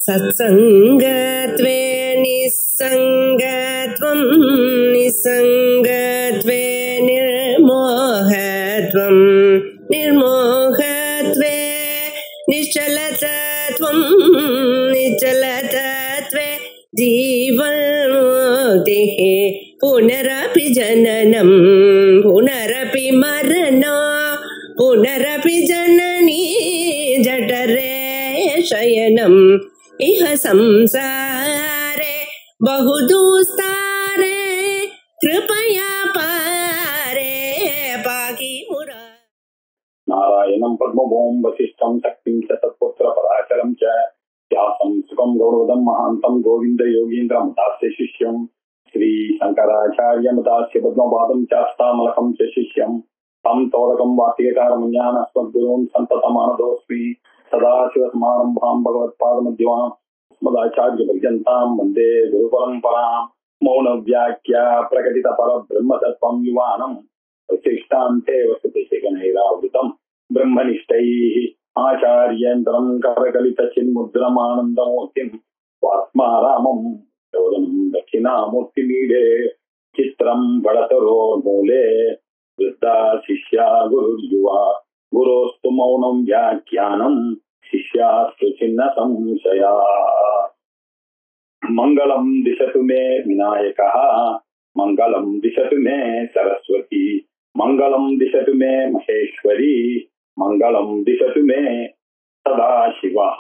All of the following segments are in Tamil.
सत्संगत्वे निस्संगत्वं निस्संगत्वे निर्मोहत्वं निर्मोहत्वे निश्चलतत्वं निश्चलतत्वे जीवन्मुक्तिः पुनरपि जननं पुनरपि मरणं पुनरपि जननी जठरे शयनम् इह संसारे बहुदुस्तारे कृपया पारे पाहि मुरा। नारायणं पद्मभूं वसिष्ठं शक्तिं च तत्पुत्र पराशरं च व्यासं सुखं गौरवदं महान्तं गोविन्द योगीन्द्रमतास्य शिष्यं श्री शंकराचार्यमतास्य पद्मपादं चास्तामलकं च शिष्यं तं तोरकं वार्तिककारमज्ञानस्मद्गुरून् सन्ततमानतोऽस्मि। सदाशिवसमारम्भां भगवत्पादमध्यमाम् अस्मदाचार्यपर्यन्तां वन्दे गुरुपरम्पराम्। मौनव्याख्या प्रकटितपरब्रह्मतत्त्वं युवानम् वसिष्ठान्ते वसतिशिखनैरावृतम् ब्रह्मनिष्ठैः आचार्येन्द्रं करकलितचिन्मुद्रमानन्दमूर्तिम् स्वात्मारामम् योधनं दक्षिणामूर्तिमीडे चित्रं बडतरोर्मूले वृद्धा शिष्या गुरुर्युवा गुरोस्तु मौनं व्याख्यानं शिष्यास्तु छिन्न संशया। मंगलम दिशतु मे विनायकः मंगलम दिशतु मे सरस्वती मंगलम दिशतु मे महेश्वरी मंगलम दिशतु मे सदाशिवः।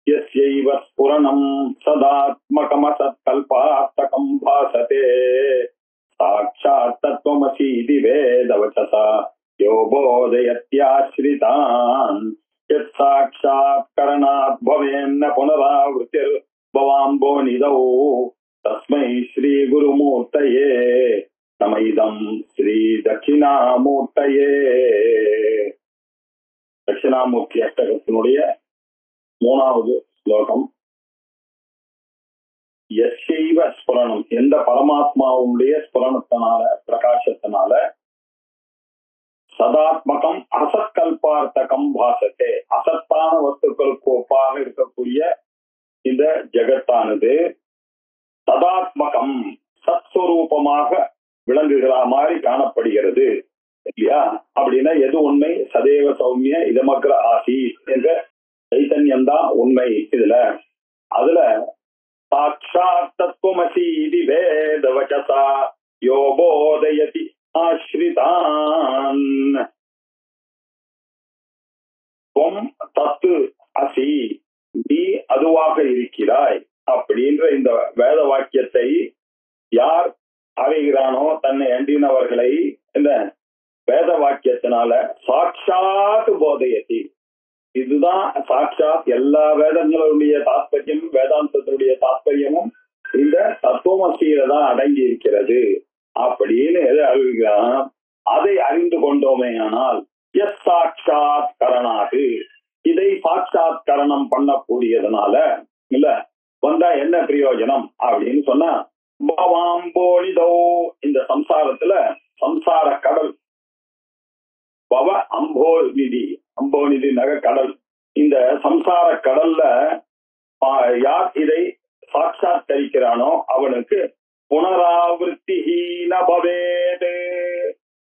यस्यैव स्फुरणं सदात्मकमसत्कल्पार्थकं भासते साक्षात् तत्त्वमसीति वेदवचसा यो बोधयत्याश्रितान् यत्साक्षात्करणात् भवेन्न पुनरावृत्तिर्भवाम्भोनिधौ तस्मै श्री गुरुमूर्तये नमः इदं श्री दक्षिणामूर्तये। दक्षिणामूर्ति अष्टकத்தினுடைய மூணாவது ஸ்லோகம். யஸ்யைவ ஸ்புரணம், எந்த பரமாத்மாவுடைய ஸ்புரணத்தினால பிரகாசத்தினால சதாத்மகம் அசத்கல்பார்த்தகம் பாசத்தே, அசத்தான வஸ்துக்களுக்கு ஒப்பாக இருக்கக்கூடிய இந்த ஜெகத்தானது சதாத்மகம் சத்ஸ்வரூபமாக விளங்குகிற மாதிரி காணப்படுகிறது இல்லையா? அப்படின்னா எது உண்மை? சதேவ சௌமிய இதமக்ர ஆசி என்ற சைத்தன்யம் தான் உண்மை. அதுல சாட்சாத் தத்துவமசி இது வேதவசசா யோ போதயதி ஆஸ்ரிதான் துவம் தத்து அசி, நீ அதுவாக இருக்கிறாய் அப்படின்ற இந்த வேத வாக்கியத்தை யார் அறிகிறானோ தன்னை அண்டினவர்களை இந்த வேத வாக்கியத்தினால சாட்சாத் போதயதி, இதுதான் சாட்சாத் எல்லா வேதங்களுடைய தாத்பரியம் வேதாந்தத்தினுடைய தாத்பரியமும் இந்த தத்துவமசியில தான் அடங்கி இருக்கிறது அப்படின்னு எதை அறிகிறான்? அதை அறிந்து கொண்டோமே ஆனால் எஸ் சாட்சாத் கரணாது, இதை சாட்சாத் கரணம் பண்ணக்கூடியதுனால இல்ல வந்தா என்ன பிரயோஜனம் அப்படின்னு சொன்னா பவாம்போனிதோ, இந்த சம்சாரத்துல சம்சார கடல் பவ அம்போநிதி, அம்போநிதி நக கடல், இந்த சம்சார கடல்ல யார் இதை சாட்சாத்கரிக்கிறானோ அவனுக்கு புனராவృత్తిஹீன பவேத்,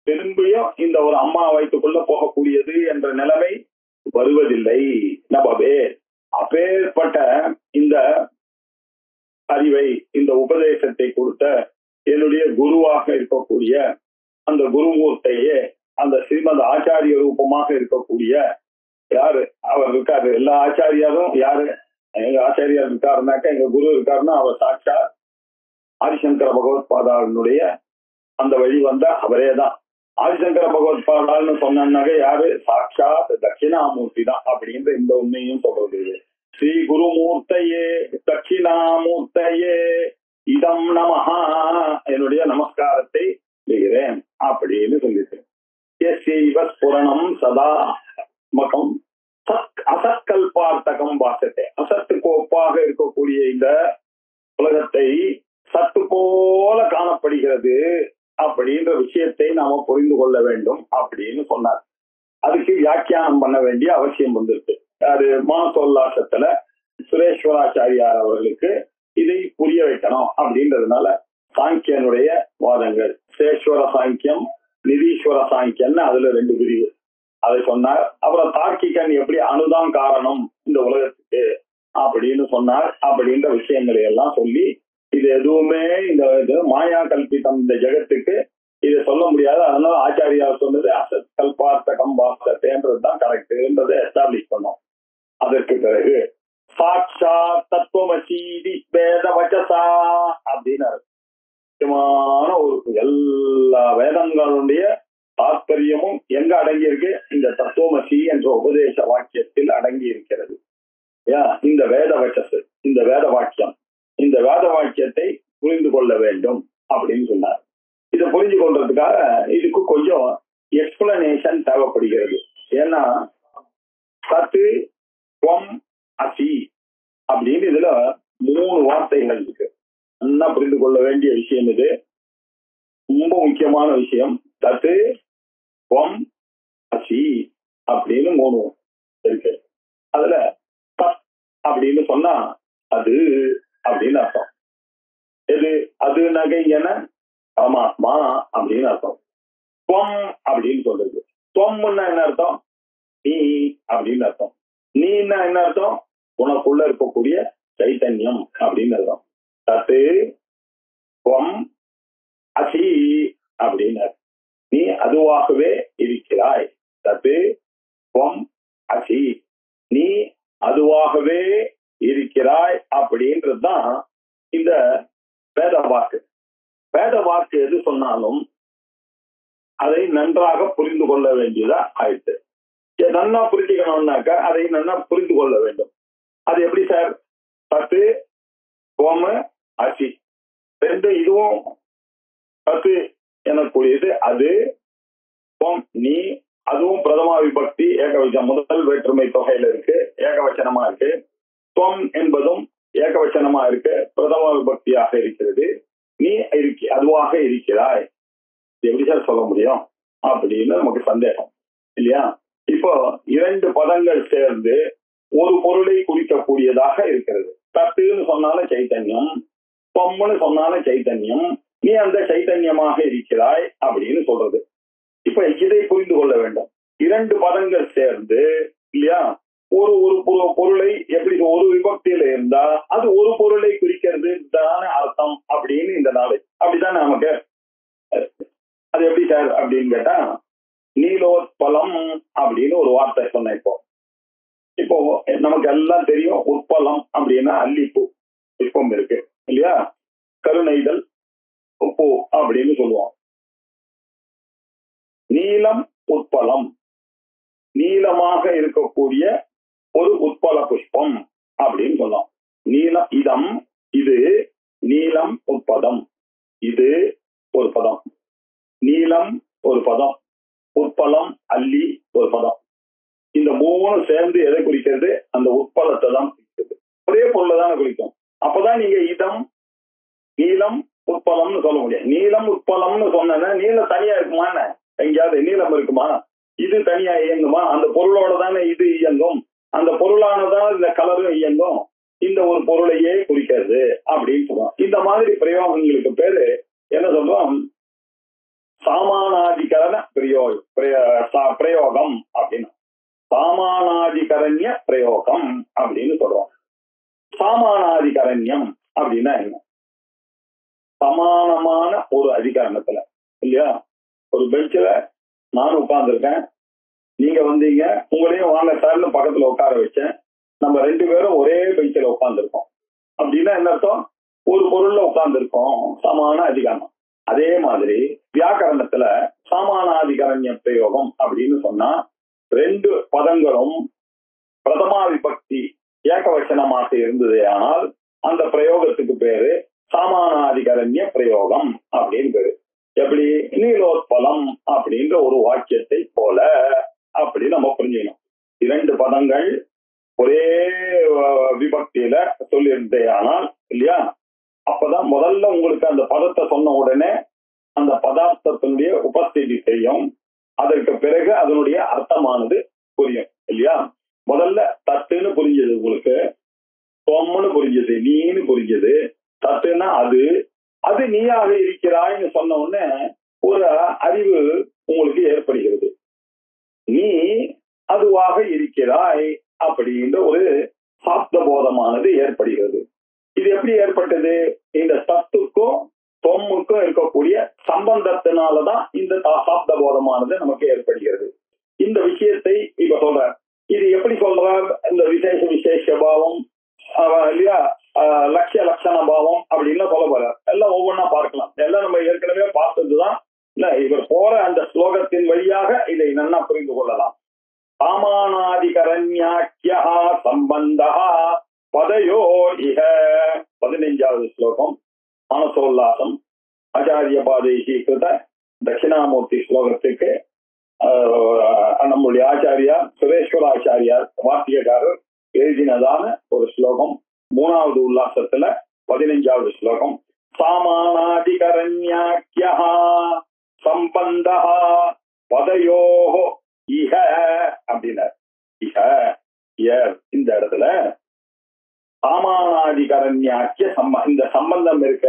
திரும்பியும் இந்த ஒரு அம்மா வயிற்றுக்குள்ள போகக்கூடியது என்ற நிலைமை வருவதில்லை. நபவே, அப்பேற்பட்ட இந்த அறிவை இந்த உபதேசத்தை கொடுத்த என்னுடைய குருவாக இருக்கக்கூடிய அந்த குருமூர்த்தையே, அந்த ஸ்ரீமத் ஆச்சாரிய ரூபமாக இருக்கக்கூடிய யாரு அவர் இருக்காரு, எல்லா ஆச்சாரியாரும் யாரு, எங்க ஆச்சாரியார் இருக்காருனாக்க எங்க குரு இருக்காருன்னா அவர் சாட்சா ஆதிசங்கர பகவத்பாதாவினுடைய அந்த வழி வந்த அவரே தான். ஆதிசங்கர பகவத்பாதான்னு சொன்னாக்க யாரு? சாட்சாத் தட்சிணாமூர்த்தி தான் அப்படின்ற இந்த உண்மையும் சொல்றது. ஸ்ரீ குருமூர்த்தையே தட்சிணாமூர்த்தையே இதம் நமஹா, என்னுடைய நமஸ்காரத்தை செய்கிறேன் அப்படின்னு சொல்லிட்டு ஸ்புரணம் சதா மகம் அசத்கல்பார்த்தகம் பாசத்தை, அசத்துக்கு ஒப்பாக இருக்கக்கூடிய இந்த உலகத்தை சத்து போல காணப்படுகிறது அப்படின்ற விஷயத்தை நாம புரிந்து கொள்ள வேண்டும் அப்படின்னு சொன்னார். அதுக்கு வியாக்கியானம் பண்ண வேண்டிய அவசியம் வந்திருக்கு. அது மானசோல்லாசத்துல சங்கராச்சாரியார் அவர்களுக்கு இதை புரிய வைக்கணும் அப்படின்றதுனால சாங்கியனுடைய வாதங்கள் சேஸ்வர சாங்கியம், நிதீஸ்வர சாங்கியம்னு அதுல 2 பிரிவு அதை சொன்னார். அப்புறம் தார்க்கிகன் எப்படி அணுதான் காரணம் இந்த உலகத்துக்கு அப்படின்னு சொன்னார் அப்படின்ற விஷயங்களை எல்லாம் சொல்லி, இது எதுவுமே இந்த மாயா கல்பித்தம் இந்த ஜெகத்துக்கு இதை சொல்ல முடியாது, அதனால ஆச்சாரியார் சொன்னது அசத் கல்பார்த்த கம்பார்த்தேன்றதுதான் கரெக்ட்ன்றதை எஸ்டாப்ளிஷ் பண்ணோம். அதற்கு பிறகு சாட்சா தத்துவமசீதி வேத வச்சசா அப்படின்னு முக்கியமான ஒரு எல்லா வேதங்களுடைய தாற்பயமும் எங்க அடங்கி இருக்கு? இந்த தத்துவமசி என்ற உபதேச வாக்கியத்தில் அடங்கி இருக்கிறது. இந்த வேத வச்சசு, இந்த வேத வாக்கியம், இந்த வேத வாக்கியத்தை புரிந்து கொள்ள வேண்டும் அப்படின்னு சொன்னார். இதை புரிஞ்சு கொள்றதுக்காக இதுக்கு கொஞ்சம் எக்ஸ்பிளனேஷன் தேவைப்படுகிறது. ஏன்னா சத்து துவம் அசி அப்படின்னு இதுல 3 வார்த்தைகள் இருக்கு. நல்லா புரிந்து கொள்ள வேண்டிய விஷயம் இது, ரொம்ப முக்கியமான விஷயம். சத்து துவம் அசி அப்படின்னு 3 இருக்கு. அதுல சத் அப்படின்னு சொன்னா அது அப்படின்னு அர்த்தம். எது அது? நகை என பரமாத்மா அப்படின்னு அர்த்தம். துவம் அப்படின்னு சொல்றது. துவம்னா என்ன அர்த்தம்? நீ அப்படின்னு அர்த்தம். நீன்னா என்ன அர்த்தம்? உனக்குள்ள இருக்கக்கூடிய சைத்தன்யம் அப்படின்னு அர்த்தம். தத்து துவம் அசி அப்படின்னு நீ அதுவாகவே இருக்கிறாய். தத்து துவம் அசி, நீ அதுவாகவே இருக்கிறாய் அப்படின்றதுதான் இந்த வேத வாக்கு. வேத வாக்கு எது சொன்னாலும் அதை நன்றாக புரிந்து கொள்ள வேண்டியதா ஆயிடுச்சு. நன்னா புரிஞ்சுக்கணும்னாக்க அதை நன்னா புரிந்து கொள்ள வேண்டும். அது எப்படி சார்? சத்து துவம் அசி 2 இதுவும் சத்து எனக்கூடியது, அது துவம் நீ, அதுவும் பிரதமா விபக்தி ஏகவச்சனம், முதல் வேற்றுமை தொகையில இருக்கு, ஏகவச்சனமா இருக்கு. துவம் என்பதும் ஏகவச்சனமா இருக்கு, பிரதம விபக்தியாக இருக்கிறது. நீ அதுவாக இருக்கிறாய். எப்படி சார் சொல்ல முடியும் அப்படின்னு நமக்கு சந்தேகம் இல்லையா? இப்போ 2 பதங்கள் சேர்ந்து ஒரு பொருளை குறிக்கக்கூடியதாக இருக்கிறது. தத்துன்னு சொன்னாலும் சைத்தன்யம், தொம்முன்னு சொன்னாலும் சைத்தன்யம், நீ அந்த சைத்தன்யமாக இருக்கிறாய் அப்படின்னு சொல்றது. இப்ப இதை புரிந்து கொள்ள வேண்டும். 2 பதங்கள் சேர்ந்து இல்லையா ஒரு பொருளை எப்படி ஒரு விபக்தியில இருந்தா அது ஒரு பொருளை குறிக்கிறது தானே அர்த்தம் அப்படின்னு இந்த நாலேஜ் அப்படித்தானே நமக்கு. அது எப்படி சார் அப்படின்னு கேட்டா, நீலோத்பலம் அப்படின்னு ஒரு வார்த்தை சொன்ன. இப்போ நமக்கு எல்லாம் தெரியும், உட்பலம் அப்படின்னா அல்லிப்பூ புஷ்பம் இருக்கு இல்லையா, கருணைதல் பூ அப்படின்னு சொல்லுவோம். நீலம் உட்பலம், நீளமாக இருக்கக்கூடிய ஒரு உட்பல புஷ்பம் அப்படின்னு சொல்லலாம். நீலம் இதம், இது நீலம் உட்பதம், இது ஒரு பதம். நீலம் ஒரு பதம், உட்பலம் அல்லி ஒரு பதம். இந்த 3 சேர்ந்து எதை குறிக்கிறது? அந்த உட்பலத்தை தான் குறிக்கிறது. ஒரே பொருளை தானே குறிக்கும். அப்பதான் நீங்க இதம் நீலம் உட்பலம்னு சொல்ல முடியும். நீலம் உட்பலம்னு சொன்னா நீளம் தனியா இருக்குமா? எங்கேயாவது நீளம் இருக்குமா? இது தனியா இயங்குமா? அந்த பொருளோட தானே இது இயங்கும். அந்த பொருளானதான் இந்த கலரும் இயங்கும். இந்த ஒரு பொருளையே குறிக்கிறது அப்படின்னு சொல்லுவோம். இந்த மாதிரி பிரயோகங்களுக்கு பேரு என்ன சொல்றோம்? சாமானாதிகரண பிரயோகம் அப்படின்னு, சாமானாதிகரண்ய பிரயோகம் அப்படின்னு சொல்றோம். சாமானாதிகரண்யம் அப்படின்னா என்ன? சமானமான ஒரு அதிகரணத்துல இல்லையா, ஒரு பெஞ்சில நானும் உட்கார்ந்துருக்கேன், நீங்க வந்தீங்க, உங்களையும் வாங்க சார்னு பக்கத்துல உட்கார வச்சேன், நம்ம 2 பேரும் ஒரே பெஞ்சில உட்கார்ந்துருக்கோம் அப்படின்னா என்ன அர்த்தம்? ஒரு பொருள்ல உட்கார்ந்துருக்கோம், சமான அதிகரணம். அதே மாதிரி வியாக்கரணத்துல சாமானாதிகரண்ய பிரயோகம் அப்படின்னு சொன்னா 2 பதங்களும் பிரதமா விபக்தி ஏகவச்சனமாக இருந்தது. ஆனால் அந்த பிரயோகத்துக்கு பேரு சாமானாதிகரண்ய பிரயோகம் அப்படின்னு பேரு. எப்படி? நீலோத்பலம் அப்படின்ற ஒரு வாக்கியத்தை போல அப்படி நம்ம புரிஞ்சுக்கணும். 2 பதங்கள் ஒரே விபக்தியில சொல்லியிருந்தே ஆனால் இல்லையா, அப்பதான் முதல்ல உங்களுக்கு அந்த பதத்தை சொன்ன உடனே அந்த பதார்த்தத்தினுடைய உபஸ்திதி தெரியும். அதற்கு பிறகு அதனுடைய அர்த்தமானது புரியும் இல்லையா. முதல்ல தத்துன்னு புரிஞ்சது உங்களுக்கு, தொம்முன்னு புரிஞ்சது, நீன்னு புரிஞ்சது. தத்துனா அது, அது நீயாக இருக்கிறாய்ன்னு சொன்ன உடனே ஒரு அறிவு உங்களுக்கு ஏற்படுகிறது. நீ அதுவாக இருக்கிறாய் அப்படின்ற ஒரு சாப்த போதமானது ஏற்படுகிறது. இது எப்படி ஏற்பட்டது? இந்த தத்துக்கும் தொம்முக்கும் இருக்கக்கூடிய சம்பந்தத்தினாலதான் இந்த சாப்த போதமானது நமக்கு ஏற்படுகிறது. இந்த விஷயத்தை இப்ப சொல்ற, இது எப்படி சொல்றார்? இந்த விசேஷ விசேஷ பாவம் இல்லையா, லட்சிய லட்சண பாவம் அப்படின்னு சொல்ல போற. எல்லாம் ஒவ்வொன்னா பார்க்கலாம். எல்லாம் நம்ம ஏற்கனவே பார்த்ததுதான். இல்ல, இவர் போற அந்த ஸ்லோகத்தின் வழியாக இதை நல்லா புரிந்து கொள்ளலாம். சாமானாதிகரண்யாக்கியா சம்பந்தா பதயோ இஹ. 15வது ஸ்லோகம் மானசோல்லாசம் ஆச்சாரிய பாதைஷி கிருத தட்சிணாமூர்த்தி ஸ்லோகத்துக்கு நம்முடைய ஆச்சாரியார் சுரேஸ்வர ஆச்சாரியார் வாத்தியக்காரர் எழுதினதான ஒரு ஸ்லோகம். 3வது உல்லாசத்துல 15வது ஸ்லோகம். சாமானாதிகரண்யாக்கியா சம்பந்தா பதயோ இஹ அப்படின்னார். இஹ இந்த இடத்துல சாமானாதிகரண்யாக்கிய இந்த சம்பந்தம் இருக்க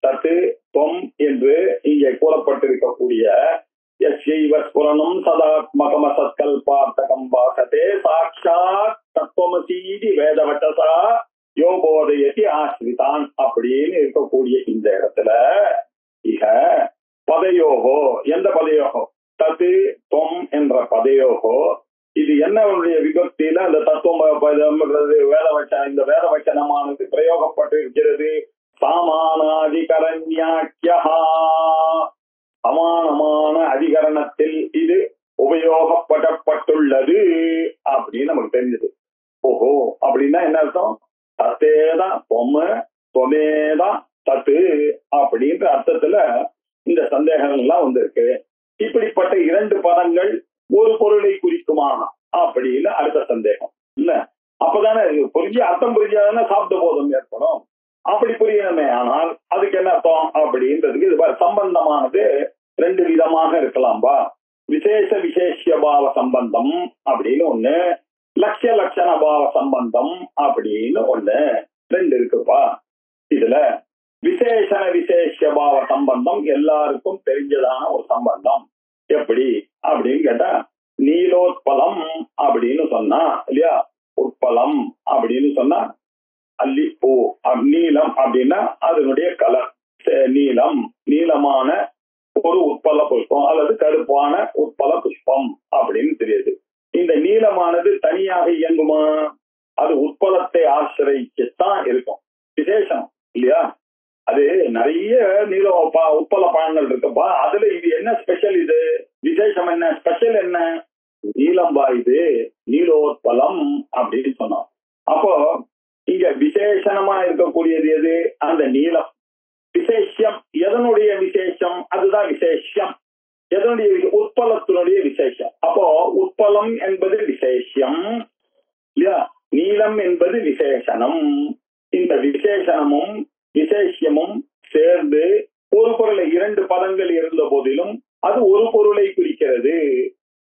தத்து தொம் என்று இங்கே கூறப்பட்டிருக்கக்கூடிய யஸ்யைவஸ்புரணம் சதாத்மகம் அசத்கல்பார்த்தகம் வாசதே சாட்சாத் தத்துவமசீதி வேதவட்டசா யோபோதயதி ஆசிரிதான் அப்படின்னு இருக்கக்கூடிய இந்த இடத்துல இக பதயோகோ, எந்த பதயோகோ? தத்து தொம் என்ற பதயோகோ. இது என்னுடைய விபக்தியில அந்த தத்துவம் வேதவச்சனம், இந்த வேதவச்சனமானது பிரயோகப்பட்டு இருக்கிறது. சாமானாதிகரண்யாக்கியா, சமானமான அதிகரணத்தில் இது உபயோகப்படப்பட்டுள்ளது அப்படின்னு நமக்கு தெரிஞ்சது. ஓஹோ, அப்படின்னா என்ன அர்த்தம்? தத்தேதான் தொமேதான் தத்து அப்படின்ற அர்த்தத்துல இந்த சந்தேகங்கள் எல்லாம் வந்திருக்கு. இப்படிப்பட்ட 2 பதங்கள் ஒரு பொருளை குறிக்குமா அப்படின்னு அடுத்த சந்தேகம். இல்ல, அப்பதானே புரிஞ்சு அர்த்தம் புரிஞ்சாதானே சாப்த போதம் ஏற்படும். அப்படி புரியணுமே, ஆனால் அதுக்கு என்ன அர்த்தம் அப்படின்றதுக்கு இது சம்பந்தமானது 2 விதமாக இருக்கலாம்பா. விசேஷ விசேஷ பாவ சம்பந்தம் அப்படின்னு ஒண்ணு, லட்சிய லட்சண பாவ சம்பந்தம் அப்படின்னு ஒண்ணு, 2 இருக்குப்பா. இதுல விசேஷண விசேஷ பாவ சம்பந்தம் எல்லாருக்கும் தெரிஞ்சதான ஒரு சம்பந்தம். எப்படி அப்படின்னு கேட்டா, நீலோத்பலம் அப்படின்னு சொன்னா இல்லையா, உட்பலம் அப்படின்னு சொன்னா அல்லிப்பூ, நீலம் அப்படின்னா அதனுடைய கலர் நீலம், நீளமான ஒரு உட்பல புஷ்பம் அல்லது கருப்பான உட்பல புஷ்பம் அப்படின்னு தெரியுது. இந்த நீளமானது தனியாக இயங்குமா? அது உட்பலத்தை ஆசிரியத்தான் இருக்கும். விசேஷம் இல்லையா, அது நிறைய நீல உட்பல பழங்கள் இருக்குப்பா. அதுல இது என்ன ஸ்பெஷல்? இது விசேஷம் என்ன, ஸ்பெஷல் என்ன? நீலம்பா, இது நீலோத்பலம் அப்படின்னு சொன்னோம். அப்போ இங்க விசேஷமா இருக்கக்கூடியது எது? அந்த நீலம். விசேஷம் எதனுடைய விசேஷம்? அதுதான் விசேஷம். எதனுடைய? உட்பலத்தினுடைய விசேஷம். அப்போ உட்பலம் என்பது விசேஷம் இல்லையா, நீலம் என்பது விசேஷனம். இந்த விசேஷனமும் விசேஷமும் சேர்ந்து ஒரு பொருளை, 2 பதங்கள் இருந்த போதிலும் அது ஒரு பொருளை குறிக்கிறது.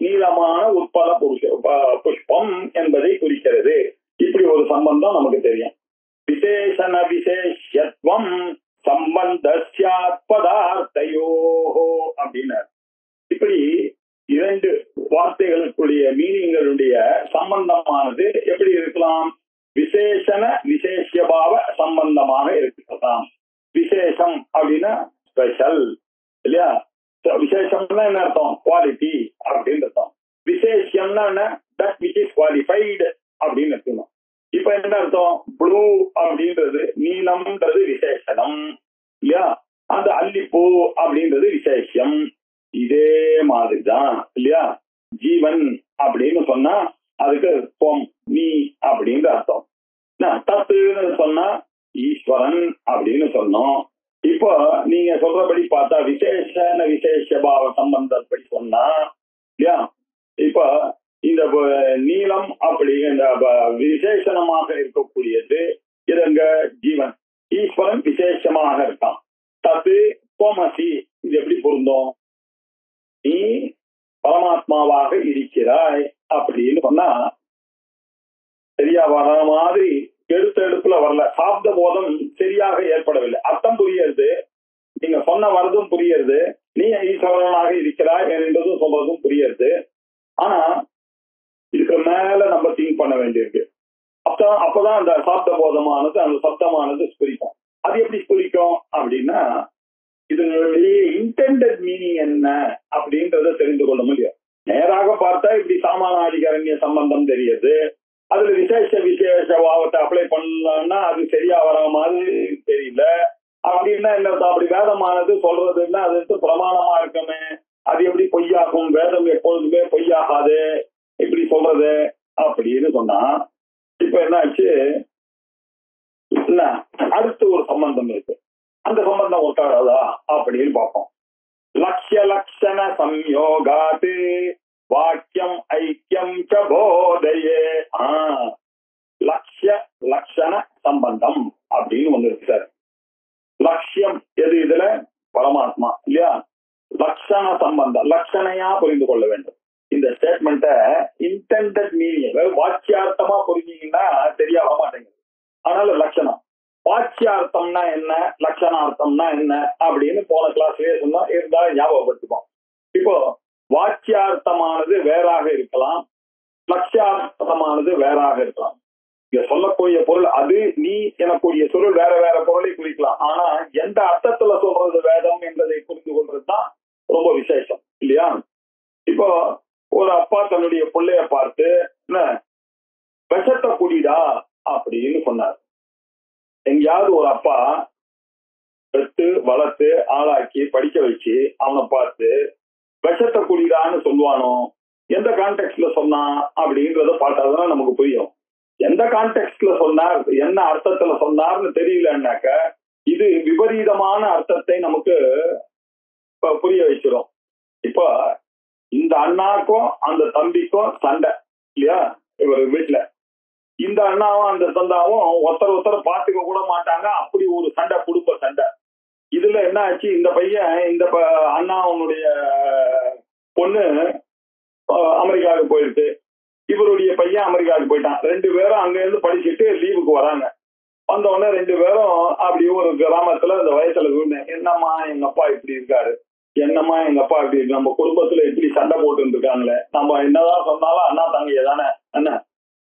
நீளமான உட்பல புஷ்பம் என்பதை குறிக்கிறது. இப்படி ஒரு சம்பந்தம் நமக்கு தெரியும். விசேஷண விசேஷத்துவம் சம்பந்தஸ்யாத் பதார்த்தயோஹோ அப்படின்னார். இப்படி 2 வார்த்தைகளுக்குரிய மீனிங்களுடைய சம்பந்தமானது எப்படி இருக்கலாம்? விசேஷண விசேஷபாவ சம்பந்தமாக இருக்கலாம். விசேஷம் அப்படின்னா ஸ்பெஷல் இல்லையா, விசேஷம்னா என்ன அர்த்தம்? குவாலிட்டி அப்படின்னு அர்த்தம். விசேஷம்னா என்ன? தட் விச் இஸ் குவாலிஃபைடு அப்படின்னு அர்த்தம். இப்ப என்ன அர்த்தம்? ப்ளூ அப்படின்றது, நீலம்ன்றது விசேஷனம் இல்லையா, அந்த அல்லிப்பூ அப்படின்றது விசேஷம். இதே மாதிரிதான் இல்லையா, ஜீவன் அப்படின்னு சொன்னா அதுக்கு தொம் நீ அப்படின்ற அர்த்தம். தத்துன்னு சொன்னா ஈஸ்வரன் அப்படின்னு சொன்னோம். இப்போ நீங்க சொல்றபடி பார்த்தா விசேஷன விசேஷ பாவ சம்பந்தப்படி சொன்னா இல்லையா, இப்ப இந்த நீலம் அப்படி இந்த விசேஷனமாக இருக்கக்கூடியது இதுங்க ஜீவன், ஈஸ்வரன் விசேஷமாக இருக்கான். தத்து தோமசி, இது எப்படி பொருந்தும்? நீ பரமாத்மாவாக இருக்கிறாய் அப்படின்னு சொன்னா சரியா வர மாதிரி எடுத்த எடுப்புல வரல, சாப்த போதம் சரியாக ஏற்படவில்லை. அர்த்தம் புரியுது, நீங்க சொன்ன வரதும் புரியுது, நீ ஈஸ்வரனாக இருக்கிறாய் என்றதும் சொல்றதும் புரியுது. ஆனா இதுக்கு மேல நம்ம திங்க் பண்ண வேண்டியிருக்கு. அப்பதான் அந்த சாப்த போதமானது, அந்த சப்தமானது ஸ்புரிக்கும். அது எப்படி ஸ்புரிக்கும் அப்படின்னா, இதனுடைய இன்டெண்டட் மீனிங் என்ன அப்படின்றத தெரிந்து கொள்ள முடியும். நேராக பார்த்தா இப்படி சாமானாதிகரண்ய சம்பந்தம் தெரியுது, அதுல விசேஷ பாவத்தை அப்ளை பண்ணலாம்னா அது சரியா வர மாதிரி தெரியல. அப்படின்னா என்ன, அப்படி வேதமானது சொல்றதுன்னா அது பிரமாணமா இருக்குமே, அது எப்படி பொய்யாகும், வேதம் எப்பொழுதுமே பொய்யாகாது இப்படி சொல்றது அப்படின்னு சொன்னா, இப்ப என்ன ஆச்சு, அடுத்து ஒரு சம்பந்தம் இருக்கு. அந்த சம்பந்தம் ஒட்டாதா அப்படின்னு பார்ப்போம். லட்சிய லட்சண சம்யோகாத்து வாக்கியம் ஐக்கியம் ச போதையே. லட்சிய லட்சண சம்பந்தம் அப்படின்னு ஒண்ணு இருக்கு சார். லட்சியம் எது, இதுல பரமாத்மா இல்லையா. லட்சண சம்பந்தம், லட்சணையா புரிந்து கொள்ள வேண்டும். இந்த ஸ்டேட்மெண்ட இன்டெண்டட் மீனிங் வாக்கியார்த்தமா புரிஞ்சீங்கன்னா சரியா வர மாட்டேங்குது. அதனால லட்சணம், வாக்கியார்த்தம்னா என்ன, லட்சணார்த்தம்னா என்ன அப்படின்னு போன கிளாஸ்லயே சொன்னா, இருந்தா ஞாபகப்படுத்திப்போம். இப்போ வாக்கியார்த்தமானது வேறாக இருக்கலாம், லட்சியார்த்தமானது வேறாக இருக்கலாம். இங்க சொல்லக்கூடிய பொருள் அது நீ எனக்கூடிய பொருள் வேற வேற பொருளை குறிக்கலாம். ஆனா எந்த அர்த்தத்துல சொல்றது வேதம் என்பதை புரிந்து கொள்றதுதான் ரொம்ப விசேஷம் இல்லையா. இப்போ ஒரு அப்பா தன்னுடைய பிள்ளைய பார்த்து விஷத்தை குடிடா அப்படின்னு சொன்னார். எங்கேயாவது ஒரு அப்பா பெற்று வளர்த்து ஆளாக்கி படிக்க வச்சு அவனை பார்த்து விஷத்தை குடிடான்னு சொல்லுவானோ? எந்த கான்டெக்ட்ல சொன்னா அப்படின்றத பார்த்தாதான் நமக்கு புரியும். எந்த கான்டெக்ட்ல சொன்னார், என்ன அர்த்தத்துல சொன்னார்னு தெரியலன்னாக்க இது விபரீதமான அர்த்தத்தை நமக்கு புரிய வச்சிடும். இப்ப இந்த அண்ணாக்கும் அந்த தம்பிக்கும் சண்டை இல்லையா இவர் வீட்டுல. இந்த அண்ணாவும் அந்த தந்தாவும் ஒருத்தர் பார்த்துக்க கூட மாட்டாங்க, அப்படி ஒரு சண்டை, குடும்ப சண்டை. இதுல என்ன ஆச்சு, இந்த பையன், இந்த அண்ணாவுடைய பொண்ணு அமெரிக்காவுக்கு போயிருக்கு, இவருடைய பையன் அமெரிக்காவுக்கு போயிட்டான். ரெண்டு பேரும் அங்க இருந்து படிச்சுட்டு லீவுக்கு வராங்க. வந்த உடனே ரெண்டு பேரும் அப்படி ஒரு கிராமத்துல இந்த வயசுல என்னம்மா எங்க அப்பா இப்படி இருக்காரு, என்னம்மா எங்க அப்பா இப்படி இருக்கு, நம்ம குடும்பத்துல இப்படி சண்டை போட்டு இருக்காங்களே, நம்ம என்னதான் சொன்னாலும் அண்ணா தங்கைய தானே,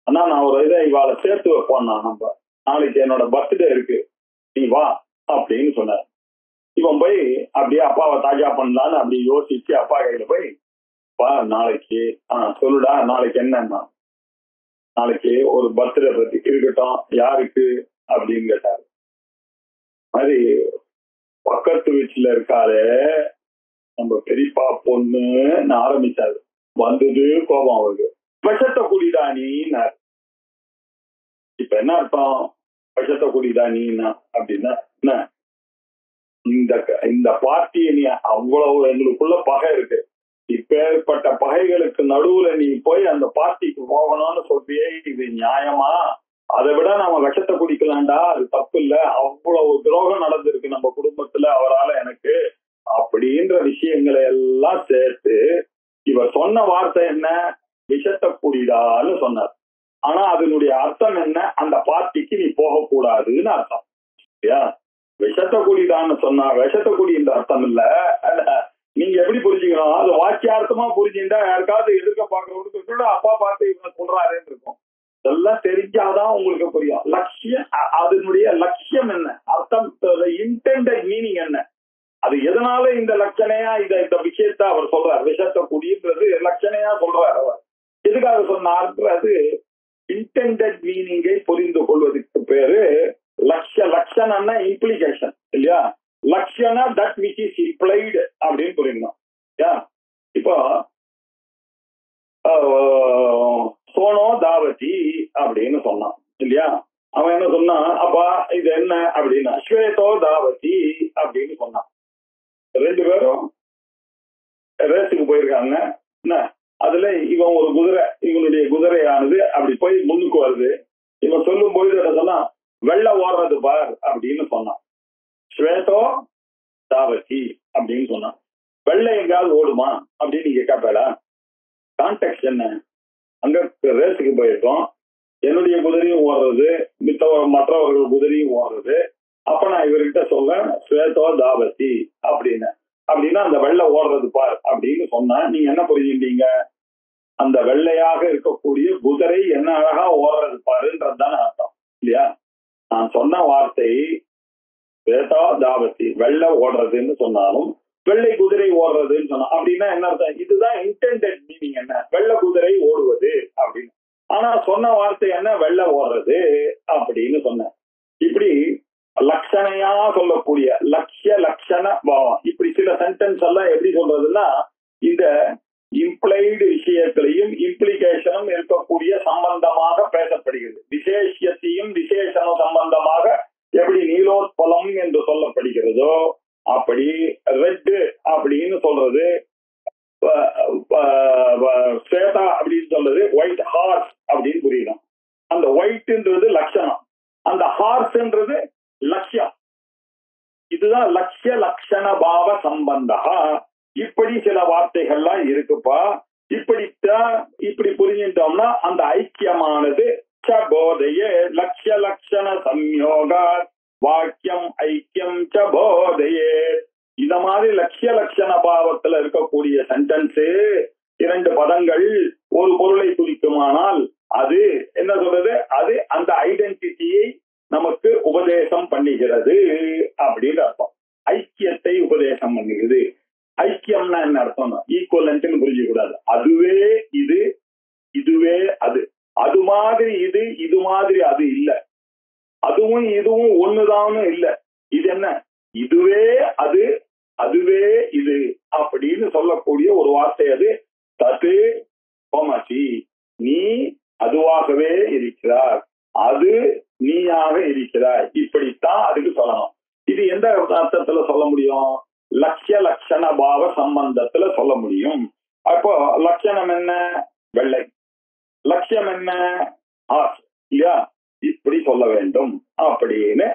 அண்ணா நான் ஒரு இதை இவாளை சேர்த்து வைப்போம்னா, நம்ம நாளைக்கு என்னோட பர்த்டே இருக்கு நீ வா அப்படின்னு சொன்னார். இவன் போய் அப்படியே அப்பாவை தாஜா பண்ணலான்னு அப்படி யோசிச்சு அப்பா கையில போய், பா நாளைக்கு சொல்லுடா நாளைக்கு என்னன்னா, நாளைக்கு ஒரு பர்த்டே பத்தி இருக்கட்டும், யாருக்கு அப்படின்னு கேட்டாரு. மாதிரி பக்கத்து வீட்டுல இருக்காரு நம்ம பெரியப்பா பொண்ணுன்னு ஆரம்பிச்சாரு. வந்தது கோபம் அவருக்கு. விஷத்தை குடிடா நீன்னாரு. இப்ப என்ன அர்த்தம், விஷத்தை குடிடா நீன்னா அப்படின்னா என்ன, இந்த பார்ட்டியை நீ அவ்வளவு எங்களுக்குள்ள பகை இருக்கு, இப்பேற்பட்ட பகைகளுக்கு நடுவுல நீ போய் அந்த பார்ட்டிக்கு போகணும்னு சொல்றியே, இது நியாயமா? அதை விட நாம விஷத்தை குடிக்கலாம்டா, அது தப்பு இல்ல, அவ்வளவு துரோகம் நடந்திருக்கு நம்ம குடும்பத்துல அவரால எனக்கு அப்படின்ற விஷயங்களை எல்லாம் சேர்த்து இவர் சொன்ன வார்த்தை என்ன, விஷத்தை குடிடான்னு சொன்னார். ஆனா அதனுடைய அர்த்தம் என்ன, அந்த பார்ட்டிக்கு நீ போகக்கூடாதுன்னு அர்த்தம். விஷத்தை குடிடான்னு சொன்னா விஷத்தை குடின்ற அர்த்தம் இல்ல. நீங்க எப்படி புரிஞ்சுக்கணும், அது வாக்கியார்த்தமா புரிஞ்சுட்டா யாருக்காவது எதிர்க்க பாக்குறவங்களுக்கு அப்பா பார்த்து இவங்க சொல்றாருன்னு இருக்கும். இதெல்லாம் தெரிஞ்சாதான் உங்களுக்கு புரியும். லட்சியம், அதனுடைய லட்சியம் என்ன, அர்த்தம், இன்டெண்டட் மீனிங் என்ன, அது எதனால இந்த லட்சணையா இந்த விஷயத்த அவர் சொல்றார், விஷத்தை குடின்றது லட்சணையா சொல்றார். அவர் எதுக்காக சொன்னார்ன்றது இன்டெண்டட் மீனிங்கை புரிந்து கொள்வதற்கு பேரு லட்சணம்னா இம்ப்ளிகேஷன் இல்லையா. லட்சணா தட் விச் இஸ் இம்ப்ளைடு அப்படின்னு புரியணும். இப்போ சோனோ தாவதி அப்படின்னு சொன்னான் இல்லையா. அவன் என்ன சொன்னான், அப்பா இது என்ன அப்படின்னா ஸ்வேதோ தாவதி அப்படின்னு சொன்னான். ரெண்டு பேரும் ரேஸுக்கு போயிருக்காங்க. அதுல இவன் ஒரு குதிரை, இவனுடைய குதிரையானது அப்படி போய் முன்னுக்கு வருது. இவன் சொல்லும் பொழுது என்ன சொன்னா, வெள்ள ஓடுறது பார் அப்படின்னு சொன்னான். ஸ்வேதோ தாவதி அப்படின்னு சொன்னான். வெள்ளை எங்காவது ஓடுமா அப்படின்னு நீங்க கேட்பாடா. கான்டெக்ட் என்ன, அங்க ரேஸுக்கு போயிருக்கோம், என்னுடைய குதிரையும் ஓடுறது, மற்றவர்கள் குதிரையும் ஓடுறது. அப்ப நான் இவர்கிட்ட சொல்ல ஸ்வேதோ தாவதி அப்படின்னு, அப்படின்னா அந்த வெள்ளை ஓடுறது பார் அப்படின்னு சொன்னா நீங்க என்ன புரிஞ்சுட்டீங்க? அந்த வெள்ளையாக இருக்கக்கூடிய குதிரை என்ன அழகா ஓடுறது பாருன்றதுதானே அர்த்தம் இல்லையா? நான் சொன்ன வார்த்தை ஸ்வேதா தாவதி, வெள்ளை ஓடுறதுன்னு சொன்னாலும் வெள்ளை குதிரை ஓடுறதுன்னு சொன்னா அப்படின்னா என்ன அர்த்தம்? இதுதான் இன்டெண்டட் மீனிங், என்ன வெள்ளை குதிரை ஓடுவது அப்படின்னு. ஆனா சொன்ன வார்த்தை என்ன? வெள்ளை ஓடுறது அப்படின்னு சொன்ன. இப்படி லட்சணையா சொல்லக்கூடிய லட்சிய லட்சண பாவம், இப்படி சில சென்டென்ஸ் எல்லாம் எப்படி சொல்றதுன்னா இந்த இம்ப்ளைடு விஷயத்திலையும் இம்ப்ளிகேஷனும் இருக்கக்கூடிய சம்பந்தமாக பேசப்படுகிறது. விசேஷத்தையும் விசேஷனும் சம்பந்தமாக எப்படி நீலோத்பலம் என்று சொல்லப்படுகிறதோ அப்படி ரெட் அப்படின்னு சொல்றது, ஸ்வேதா அப்படின்னு சொல்றது ஒயிட் ஹார்ஸ் அப்படின்னு புரியணும். அந்த ஒயிட்ன்றது லட்சணம், அந்த ஹார்ஸ்ன்றது லட்சியம். இதுதான் லட்சிய லட்சண பாவ சம்பந்தா. இப்படி சில வார்த்தைகள்லாம் இருக்குப்பா. இப்படி புரிஞ்சிட்டோம்னா அந்த ஐக்கியமானது போதைய லட்சிய லட்சண சம்யோகா வாக்கியம் ஐக்கியம் ச போதையே. இந்த மாதிரி லட்சிய லட்சண பாவத்துல இருக்கக்கூடிய சென்டென்ஸ், இரண்டு பதங்கள் ஒரு பொருளை குறிக்குமானால் அது என்ன சொல்றது? அது அந்த ஐடென்டிட்டியை நமக்கு உபதேசம் பண்ணுகிறது அப்படின்னு அர்த்தம். ஐக்கியத்தை உபதேசம் பண்ணுகிறது. ஐக்கியம்னா என்ன அர்த்தம்? ஈக்குவலன்ட்னு புரிஞ்சுக்க கூடாது. அதுவே இது, இதுவே அது, அது மாதிரி இது, இது மாதிரி அது இல்ல, அதுவும் இதுவும் ஒண்ணுதான் இல்ல. இது என்ன? இதுவே அது, அதுவே இது அப்படின்னு சொல்லக்கூடிய ஒரு வார்த்தை அது. தது கோமசி, நீ அதுவாகவே இருக்கிறார், அது நீயாக இருக்கிறாய், இப்படித்தான் அதுக்கு சொல்லணும். இது எந்த அர்த்தத்துல சொல்ல முடியும்? லட்சிய லட்சண பாவ சம்பந்தத்துல சொல்ல முடியும். அப்போ லட்சணம் என்ன? வெள்ளை. லட்சியம் என்ன? ஆஸ் இல்லையா? இப்படி சொல்ல வேண்டும் அப்படின்னு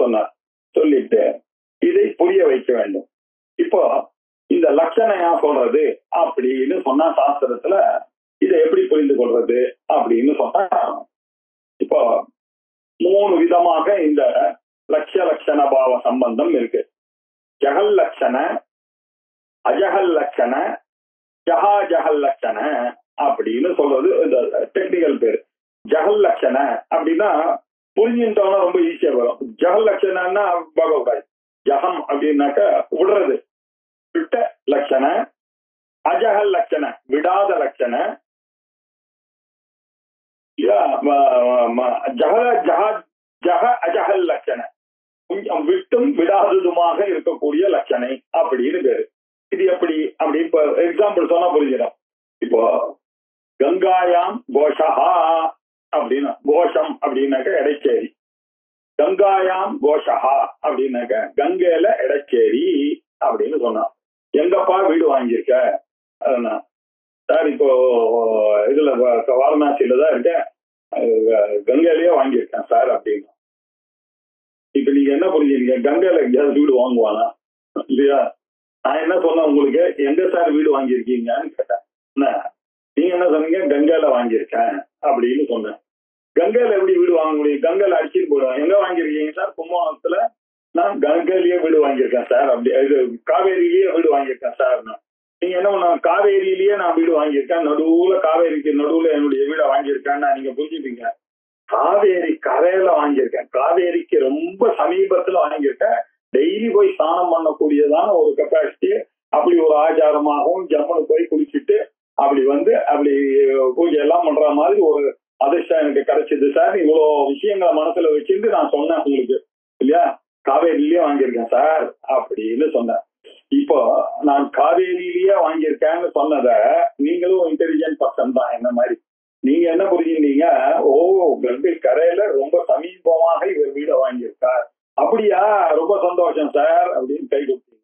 சொன்னார். சொல்லிட்டு இதை புரிய வைக்க வேண்டும். இப்போ இந்த லட்சணையா சொல்றது அப்படின்னு சொன்னா சாஸ்திரத்துல இதை எப்படி புரிந்து கொள்றது அப்படின்னு சொன்னா, இப்போ 3 விதமாக இந்த லட்சிய லட்சண பாவ சம்பந்தம் இருக்கு. ஜகல் லட்சண, அஜகல் லட்சண, ஜஹாஜகல் லட்சண அப்படின்னு சொல்றது இந்த டெக்னிக்கல் பேரு. ஜகல் லட்சண அப்படின்னா புரிஞ்சுட்டோம்னா ரொம்ப ஈஸியா வரும். ஜகல் லட்சணம்னா பகவாய், ஜகம் அப்படின்னாக்க விடுறது, விட்ட லட்சண. அஜகல் லட்சண விடாத லட்சண. ஜக அஜகல் லட்சண கொஞ்சம் விட்டும் விடாததுமாக இருக்கக்கூடிய லட்சணை அப்படின்னு பேரு. இது எப்படி அப்படின்னு எக்ஸாம்பிள் சொன்னா புரிஞ்சிடும். இப்போ கங்காயாம் கோஷஹா அப்படின்னா, கோஷம் அப்படின்னாக்க இடைச்சேரி. கங்காயாம் கோஷஹா அப்படின்னாக்க கங்கையில இடைச்சேரி அப்படின்னு சொன்னான். எங்கப்பா வீடு வாங்கியிருக்க? அதனா சார் இப்போ இதுல வாரணாசியில தான் இருக்கேன், கங்கையிலேயே வாங்கியிருக்கேன் சார் அப்படின்னா. இப்ப நீங்க என்ன புரிஞ்சுங்க? கங்கையில எங்கேயாவது வீடு வாங்குவானா இல்லையா? நான் என்ன சொன்னேன் உங்களுக்கு? எங்க சார் வீடு வாங்கியிருக்கீங்கன்னு கேட்டேன். நீங்க என்ன சொன்னீங்க? கங்கையில வாங்கியிருக்கேன் அப்படின்னு சொன்னேன். கங்கையில எப்படி வீடு வாங்க முடியும்? கங்கையில அடிச்சுட்டு போயிடுவேன். எங்க வாங்கியிருக்கீங்க சார்? கும்பகோணத்துல. நான் கங்கையிலேயே வீடு வாங்கியிருக்கேன் சார். அப்படி இது காவேரியிலேயே வீடு வாங்கியிருக்கேன் சார். நீங்க என்ன பண்ண? காவேரியிலேயே நான் வீடு வாங்கியிருக்கேன், நடுவுல காவேரிக்கு நடுவுல என்னுடைய வீடை வாங்கியிருக்கேன்னா நீங்க புரிஞ்சுப்பீங்க. காவேரி கரையில வாங்கியிருக்கேன், காவேரிக்கு ரொம்ப சமீபத்துல வாங்கியிருக்கேன், டெய்லி போய் ஸ்நானம் பண்ணக்கூடியதான ஒரு கெப்பாசிட்டி, அப்படி ஒரு ஆச்சாரமாகவும் ஜம்முன்னு போய் குளிச்சுட்டு அப்படி வந்து அப்படி பூஜை எல்லாம் பண்ற மாதிரி ஒரு அதிர்ஷ்டம் எனக்கு கிடைச்சது சார். இவ்வளவு விஷயங்களை மனசுல வச்சிருந்து நான் சொன்னேன் உங்களுக்கு இல்லையா? காவேரியிலேயே வாங்கியிருக்கேன் சார் அப்படின்னு சொன்னேன். இப்போ நான் காவேரியிலேயே வாங்கியிருக்கேன்னு சொன்னத நீங்களும் இன்டெலிஜென்ட் பர்சன் தான் என்ன மாதிரி. நீங்க என்ன புரிஞ்சுட்டீங்க? ஓ, கங்கை கரையில ரொம்ப சமீபமாக இவர் வீடை வாங்கியிருக்கார், அப்படியா, ரொம்ப சந்தோஷம் சார் அப்படின்னு கை கொடுத்தீங்க.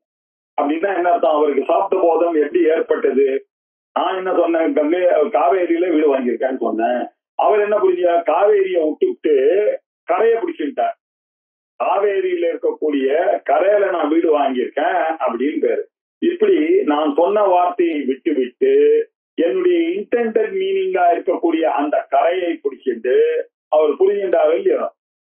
அப்படின்னா என்ன அர்த்தம்? அவருக்கு சாப்பிட்ட போதம் எப்படி ஏற்பட்டது? நான் என்ன சொன்னேன்? கங்கை காவேரியில வீடு வாங்கியிருக்கேன்னு சொன்னேன். அவர் என்ன புரிஞ்சா? காவேரியை விட்டுவிட்டு கரையை பிடிச்சுட்டார். காவேரியில இருக்கக்கூடிய கரையில நான் வீடு வாங்கியிருக்கேன் அப்படின்னு பேரு. இப்படி நான் சொன்ன வார்த்தையை விட்டு விட்டு என்னுடைய இன்டெண்டட் மீனிங்கா இருக்கக்கூடிய அந்த கரையை பிடிச்சிட்டு அவர் புரிஞ்சின்றார் இல்லையோ?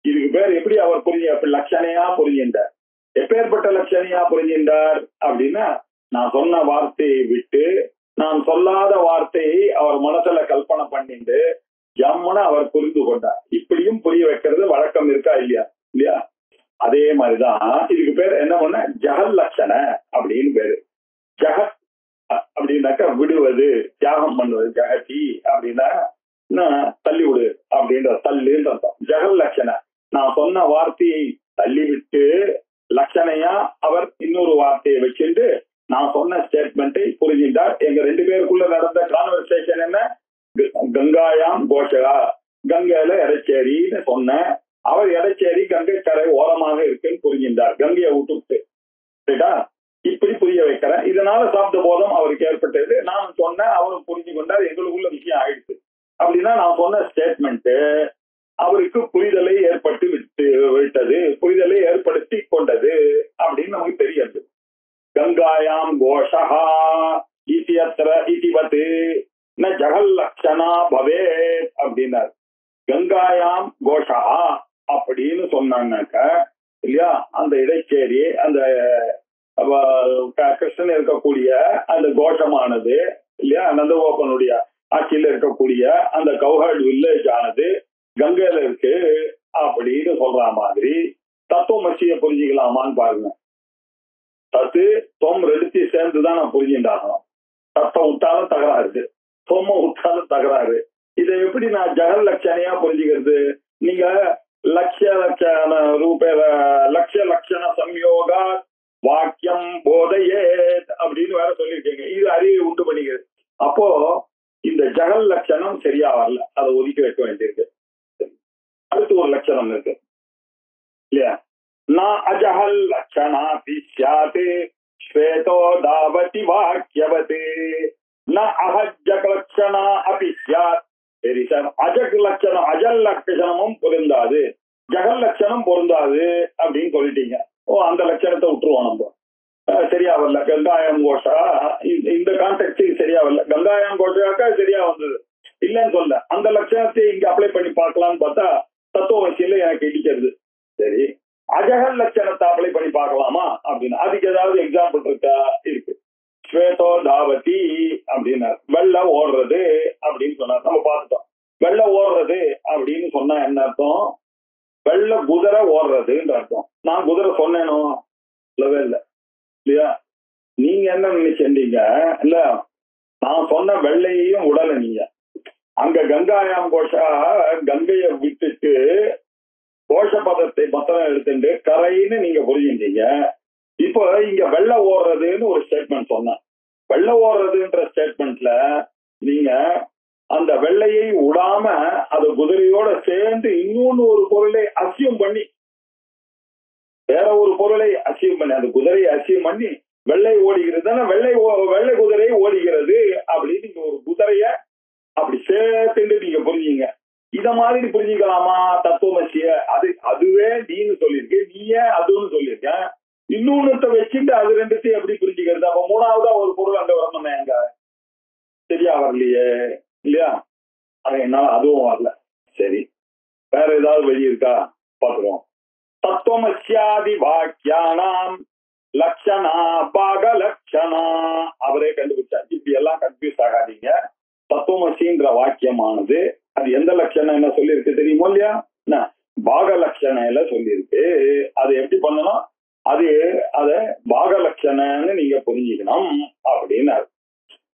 இதுக்கு பேர் எப்படி அவர் லட்சணையா புரிஞ்சின்றார். எப்பேற்பட்ட லட்சணையா புரிஞ்சின்றார் அப்படின்னா, நான் சொன்ன வார்த்தையை விட்டு நான் சொல்லாத வார்த்தையை அவர் மனசுல கல்பனை பண்ணிட்டு ஜம்முன்னு அவர் புரிந்து கொண்டார். இப்படியும் புரிய வைக்கிறது வழக்கம் இருக்கா இல்லையா? இல்லையா? அதே மாதிரிதான் இதுக்கு பேர் என்ன பண்ண, ஜெகல் லட்சண அப்படின்னு பேரு. ஜெகத் அப்படின்னாக்கா விடுவது, தியாகம் பண்ணுவது. ஜெகதி அப்படின்னா தள்ளி விடு அப்படின்ற, தள்ளுன்ற அர்த்தம். ஜெகல் லட்சண, நான் சொன்ன வார்த்தையை தள்ளிவிட்டு லட்சணையா அவர் இன்னொரு வார்த்தையை வச்சுட்டு நான் சொன்ன ஸ்டேட்மெண்ட்டை புரிஞ்சின்றார். எங்க ரெண்டு பேருக்குள்ள நடந்த கான்வர்சேஷன் என்ன, கங்காயாம் கோஷகா, கங்கையில எடச்சேரின்னு சொன்ன, அவர் எடச்சேரி கங்கை கரை ஓரமாக இருக்குன்னு புரிஞ்சின்றார், கங்கையை விட்டு. சரிடா? இப்படி புரிய வைக்கிறேன். இதனால சாப்த போதம் அவருக்கு ஏற்பட்டது. நான் சொன்னேன், அவரும் புரிஞ்சு கொண்டார், எங்களுக்குள்ள விஷயம் ஆயிடுச்சு. அப்படின்னா நான் சொன்ன ஸ்டேட்மெண்ட் அவருக்கு புரிதலை ஏற்பட்டு விட்டது, புரிதலை ஏற்படுத்தி கொண்டது அப்படின்னு நமக்கு தெரியாது. கங்காயாம் கோஷஹா இதியத்ர இதிவத் ந ஜகல் லட்சணா பவேத் அப்படின்னார். கங்காயாம் கோஷஹா அப்படின்னு சொன்னாங்க இல்லையா, அந்த இடைச்சேரி, அந்த கிருஷ்ணன் இருக்கக்கூடிய அந்த கோஷமானது இல்லையா, நந்தகோபனுடைய ஆட்சியில இருக்கக்கூடிய அந்த கௌஹர்ட் வில்லேஜ் ஆனது கங்கையில இருக்கு அப்படின்னு சொல்ற மாதிரி தத்துவமசியை புரிஞ்சுக்கலாமான்னு பாருங்க. தத்து தொம் ரெடுத்தி சேர்ந்துதான் நான் புரிஞ்சுட்டாகணும். தத்தம் விட்டாலும் தகராறு, தொம்ம விட்டாலும் தகராறு. இதை எப்படி நான் ஜெகல் லட்சணையா புரிஞ்சுக்கிறது? நீங்க லட்சிய லட்சண ரூபேல லட்சிய லட்சண சம்யோகா வாக்கியம் போதையே அப்படின்னு வேற சொல்லியிருக்கீங்க. இது அறிவை உண்டு பண்ணிக்கிறது. அப்போ இந்த ஜெகல் லட்சணம் சரியா வரல, அதை ஒதுக்கி வைக்க வேண்டியிருக்கு. அடுத்து ஒரு லட்சணம் இருக்கு இல்லையா, நான் அஜஹல் லட்சணா பிஸ்யாத் ஸ்வேதோ தாவதி வாக்கியவத் ந அஹஜ்ஜக லட்சணா அபி ஸ்யாத். சரி சார், அஜக் லட்சணம் அஜல் லட்சணமும் பொருந்தாது, ஜெகல் லட்சணம் பொருந்தாது அப்படின்னு சொல்லிட்டீங்க. அந்த லட்சணத்தை விட்டுருவோம் நம்ம, சரியா வரல. கங்காயம் கோஷா இந்த கான்டெக்ட் சரியா வரல. கங்காயம் கோஷாக்கா சரியா வந்தது இல்லைன்னு சொல்ல, அந்த லட்சணத்தை இங்க அப்ளை பண்ணி பார்க்கலாம்னு பார்த்தா தத்துவமசியில எனக்கு இடிக்கிறது. சரி, அஜகல் லட்சணத்தை அப்ளை பண்ணி பார்க்கலாமா அப்படின்னு, அதுக்கு ஏதாவது எக்ஸாம்பிள் இருக்கா? இருக்கு. ஸ்வேதோ தாவதி அப்படின்னா வெள்ள ஓடுறது அப்படின்னு சொன்னார், நம்ம பார்த்துட்டோம். வெள்ள ஓடுறது அப்படின்னு சொன்னா என்ன அர்த்தம்? வெள்ள குதிரை ஓடுறதுன்ற அர்த்தம். நான் குதிரை சொன்னேனோ? இல்லவே இல்லை இல்லையா? நீங்க என்ன நினைச்சீங்க? இல்ல, நான் சொன்ன வெள்ளையையும் உடல நீங்க. அங்க கங்காயாம் கோஷா கங்கைய விட்டுட்டு கோஷ பதத்தை மொத்தம் எடுத்துட்டு கரைன்னு நீங்க புரிஞ்சுட்டீங்க. இப்போ இங்க வெள்ள ஓடுறதுன்னு ஒரு ஸ்டேட்மெண்ட் சொன்னேன். வெள்ள ஓடுறதுன்ற ஸ்டேட்மெண்ட்ல நீங்க அந்த வெள்ளையை விடாம அது குதிரையோட சேர்ந்து இன்னொன்னு ஒரு பொருளை அசியம் பண்ணி, வேற ஒரு பொருளை அசியம் பண்ணி, அந்த குதிரையை அசியம் பண்ணி வெள்ளை ஓடுகிறது, வெள்ளை குதிரை ஓடுகிறது அப்படின்னு நீங்க ஒரு குதிரைய அப்படி சேர்த்துட்டு நீங்க புரிஞ்சீங்க. இத மாதிரி புரிஞ்சுக்கலாமா தத்துவமசிய? அதுவே நீன்னு சொல்லியிருக்க, நீயே அதுன்னு சொல்லியிருக்க, இன்னொன்னு வச்சுட்டு அது ரெண்டுத்தையும் எப்படி புரிஞ்சுக்கிறது? அப்ப மூணாவதா ஒரு பொருள் அங்க வரணுமே, அங்க சரியா வரலையே இல்லையா? என்னால அதுவும் வரல. சரி, வேற ஏதாவது வழி இருக்கா பாத்துருவோம். தத்துவமசியாதி வாக்கியானாம் லட்சணா பாக லட்சணா அவரே கண்டுபிடிச்சார். இப்படி எல்லாம் கன்ஃபியூஸ் ஆகாதீங்க. தத்துவமசின்ற வாக்கியமானது அது எந்த லட்சணம் என்ன சொல்லியிருக்கு தெரியுமோ இல்லையா? பாக லட்சணையில சொல்லியிருக்கு. அது எப்படி பண்ணணும்? அத பாக லட்சணன்னு நீங்க புரிஞ்சுக்கணும் அப்படின்னு.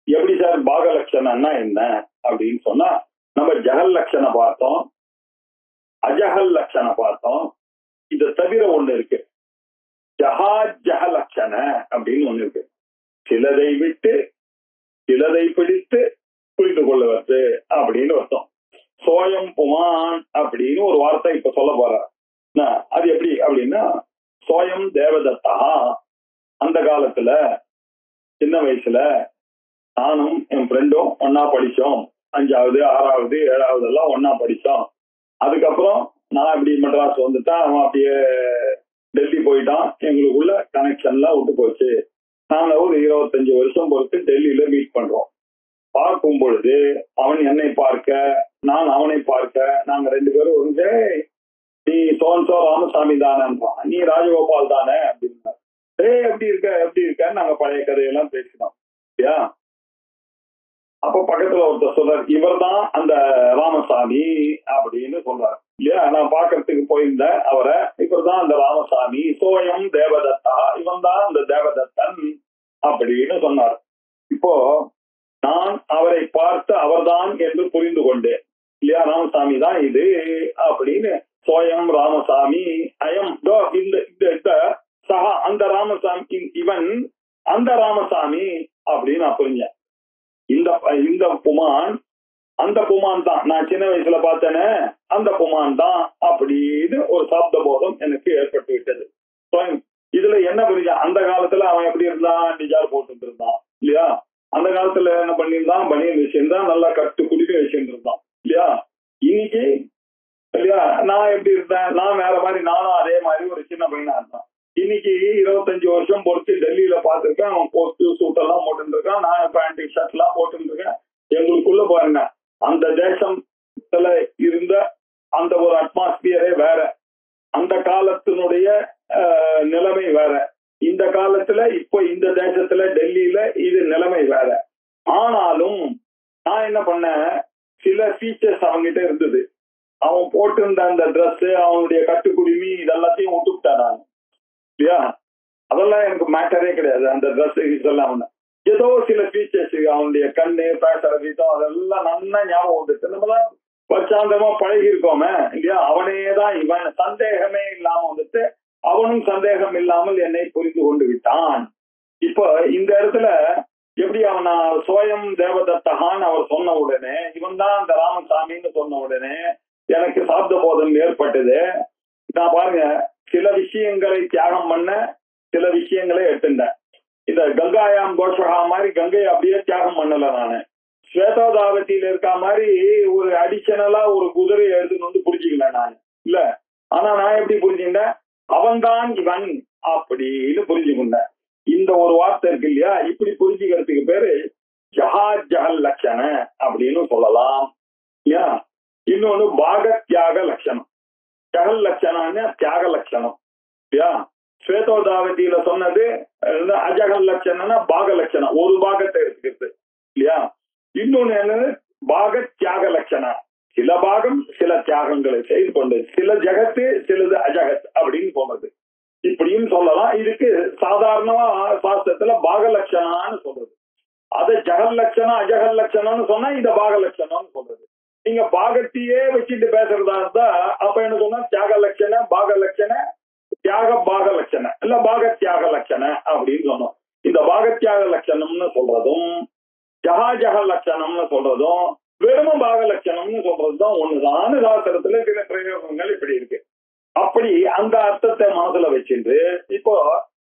எப்படி சார் பாக லட்சணம்னா என்ன அப்படின்னு சொன்னா, நம்ம ஜெகல் லட்சணம் பார்த்தோம், அஜகல் லட்சணம் பார்த்தோம். இதை தவிர ஒண்ணு இருக்கு, ஜஹ லட்சண அப்படின்னு ஒண்ணு இருக்கு. சிலதை விட்டு சிலதை பிடித்து புரிந்து கொள்ளுவது அப்படின்னு அர்த்தம். சோயம் புமான் அப்படின்னு ஒரு வார்த்தை இப்ப சொல்ல போற. அது எப்படி அப்படின்னா, சோயம் தேவதத்தா, அந்த காலத்துல சின்ன வயசுல நானும் என் ஃப்ரெண்டும் ஒன்னா படிச்சோம். 5வது 6வது 7வது எல்லாம் ஒன்னா படிச்சோம். அதுக்கப்புறம் நான் இப்படி மெட்ராஸ் வந்துட்டான், அவன் அப்படியே டெல்லி போயிட்டான். எங்களுக்குள்ள கனெக்ஷன்லாம் விட்டு போச்சு. நாங்க ஒரு 25 வருஷம் பொறுத்து டெல்லியில மீட் பண்றோம். பார்க்கும் பொழுது அவன் என்னை பார்க்க, நான் அவனை பார்க்க, நாங்க ரெண்டு பேரும் வந்து நீ சோன்சோ ராமசாமி தானேன்றான், நீ ராஜகோபால் தானே அப்படின்னா, எப்படி இருக்கன்னு நாங்க பழைய கதையெல்லாம் பேசினோம் இல்லையா. அப்ப பக்கத்துல ஒருத்தர் சொல்றாரு, இவர் தான் அந்த ராமசாமி அப்படின்னு சொல்றாரு இல்லையா. நான் பாக்குறதுக்கு போயிருந்தேன் அவரை, இவர் தான் அந்த ராமசாமி, சோயம் தேவதத்தா, இவன் தான் அந்த தேவதத்தன் அப்படின்னு சொன்னார். இப்போ நான் அவரை பார்த்து அவர்தான் என்று புரிந்து கொண்டேன் இல்லையா, ராமசாமி தான் இது அப்படின்னு. சோயம் ராமசாமி அயம் இந்த சஹா அந்த ராமசாமி, இவன் அந்த ராமசாமி அப்படின்னு நான் புரிஞ்சேன். இந்த புமான் அந்த புமான் தான், நான் சின்ன வயசுல பார்த்தேனே அந்த புமான் தான் அப்படின்னு ஒரு சாப்த போதம் எனக்கு ஏற்பட்டு விட்டது. இதுல என்ன புரிஞ்ச, அந்த காலத்துல அவன் எப்படி இருந்தான், நிஜார் போட்டு இருந்தான் இல்லையா. அந்த காலத்துல என்ன பண்ணியிருந்தான், பனியன் வச்சிருந்தான், நல்லா கட்டு குடிக்க வச்சுட்டு இருந்தான் இல்லையா. இன்னைக்கு இல்லையா நான் எப்படி இருந்தேன், நான் வேற மாதிரி, நானும் அதே மாதிரி ஒரு சின்ன பையனா இருந்தான். இன்னைக்கு 25 வருஷம் பொறுத்து டெல்லியில பார்த்திருக்கேன், அவன் போஸ்ட் சூட் எல்லாம் போட்டு இருக்கான், நான் பேண்ட் ஷர்ட் எல்லாம் போட்டு இருக்கேன். எங்களுக்குள்ள பாருங்க, அந்த தேசத்துல இருந்த அந்த ஒரு அட்மாஸ்பியரே வேற, அந்த காலத்தினுடைய நிலைமை வேற, இந்த காலத்துல இப்ப இந்த தேசத்துல டெல்லியில இது நிலைமை வேற. ஆனாலும் நான் என்ன பண்ணேன், சில ஃபீச்சர்ஸ் அவங்கிட்ட இருந்தது. அவன் போட்டிருந்த அந்த ட்ரெஸ், அவனுடைய கட்டுக்குடுமி, இதெல்லாத்தையும் விட்டுவிட்டான் நான் இல்லையா. அதெல்லாம் எனக்கு மேட்டரே கிடையாது, அந்த ட்ரெஸ் இதெல்லாம். ஏதோ சில ஃபீச்சர்ஸ், அவனுடைய கண்ணு, பேசுற விதம், அதெல்லாம் நல்லா ஞாபகம் வந்துட்டு, நம்மதான் பச்சாந்தமா பழகி இருக்கோமே இல்லையா. அவனேதான் இவன், சந்தேகமே இல்லாம வந்துட்டு அவனும் சந்தேகம் இல்லாமல் என்னை புரிந்து கொண்டு விட்டான். இப்போ இந்த இடத்துல எப்படி அவன் சோயம் தேவதத்தகான் அவர் சொன்ன உடனே, இவன் தான் அந்த ராமசாமின்னு சொன்ன உடனே எனக்கு சாப்த போதம் ஏற்பட்டது. நான் பாருங்க, சில விஷயங்களை தியாகம் பண்ண, சில விஷயங்களை எடுத்துட்டேன். இந்த கங்காயாம் கோஷகா மாதிரி கங்கையை அப்படியே தியாகம் பண்ணல நானு. ஸ்வேதோதாவத்தியில இருக்க மாதிரி ஒரு அடிஷனலா ஒரு குதிரையை எடுத்துன்னு வந்து புரிஞ்சுக்கல நான் இல்ல. ஆனா நான் எப்படி புரிஞ்சுக்கிட்டேன், அவன்தான் இவன் அப்படின்னு புரிஞ்சுக்கிட்டேன். இந்த ஒரு வார்த்தை இருக்கு இல்லையா, இப்படி புரிஞ்சுக்கிறதுக்கு பேரு ஜஹல் லட்சண அப்படின்னு சொல்லலாம் இல்லையா. இன்னொன்னு பாக தியாக லட்சணம். ஜஹல் லட்சணம்னு தியாக லட்சணம் இல்லையா. ஸ்வேதோதாவதியில சொன்னது அஜகல் லட்சணம்னா பாக லட்சணம், ஒரு பாகத்தை எடுத்துக்கிறது இல்லையா. இன்னொன்னு என்னது பாக தியாக லட்சணம், சில பாகம் சில தியாகங்களை செய்து கொண்டது, சில ஜகத்து சிலது அஜகத் அப்படின்னு சொல்றது, இப்படின்னு சொல்லலாம். இதுக்கு சாதாரணமா சாஸ்திரத்துல பாக லட்சணான்னு சொல்றது. அதை ஜகல் லட்சணம் அஜகல் லட்சணம்னு சொன்னா இந்த பாக லட்சணம்னு சொல்றது. நீங்க பாகத்தையே வச்சுட்டு பேசுறதா இருந்தா அப்ப என்ன சொன்னா தியாக லட்சண, பாக லட்சண, தியாக பாக லட்சண இல்ல பாக தியாக லட்சண அப்படின்னு சொன்னோம். இந்த பாக தியாக லட்சணம்னு சொல்றதும் ஜஹ லட்சணம்னு சொல்றதும் வெறும் பாக லட்சணம்னு சொல்றதுதான் ஒண்ணுதான். சாஸ்திரத்துல சில பிரயோகங்கள் இப்படி இருக்கு. அப்படி அந்த அர்த்தத்தை மனசுல வச்சுட்டு இப்போ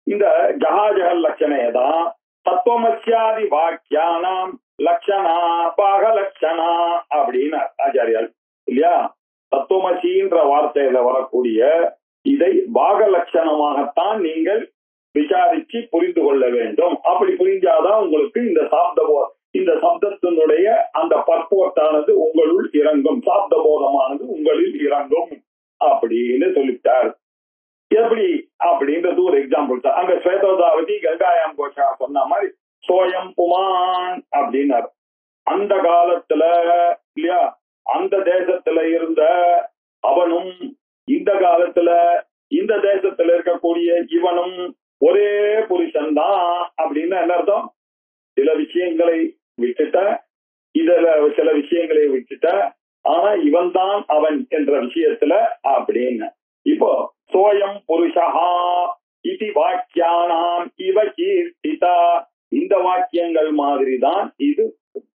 இந்த ஜஹல் லட்சணையதான் தத்துவமஸ்யாதி வாக்கியானாம் லட்சணா பாக லட்சணா அப்படின்னு ஆச்சாரியால் இல்லையா. தத்துவமசின்ற வார்த்தையில வரக்கூடிய இதை பாக லட்சணமாகத்தான் நீங்கள் விசாரிச்சு புரிந்து கொள்ள வேண்டும். அப்படி புரிஞ்சாதான் உங்களுக்கு இந்த சப்தத்தினுடைய அந்த பற்போட்டானது உங்களுள் இறங்கும், சாப்த போதமானது உங்களில் இறங்கும் அப்படின்னு சொல்லிட்டார். எப்படி அப்படின்றது ஒரு எக்ஸாம்பிள் தான். அங்க ஸ்வேதோதாவதி கங்காயாம் கோஷா சொன்ன மாதிரி சோயம் புமான் அப்படின்னாரு. அந்த காலத்துல இல்லையா, அந்த தேசத்துல இருந்த அவனும் இந்த காலத்துல இந்த தேசத்துல இருக்கக்கூடிய இவனும் ஒரே புருஷன் தான் அப்படின்னு என்ன அர்த்தம். சில விஷயங்களை விட்டுட்ட, இதுல சில விஷயங்களை விட்டுட்ட, ஆனா இவன் தான் அவன் என்ற விஷயத்துல அப்படின்னு. இப்போ சோயம் புருஷா இது வாக்கியானாம் இவ கீர்த்திதா, இந்த வாக்கியங்கள் மாதிரிதான் இது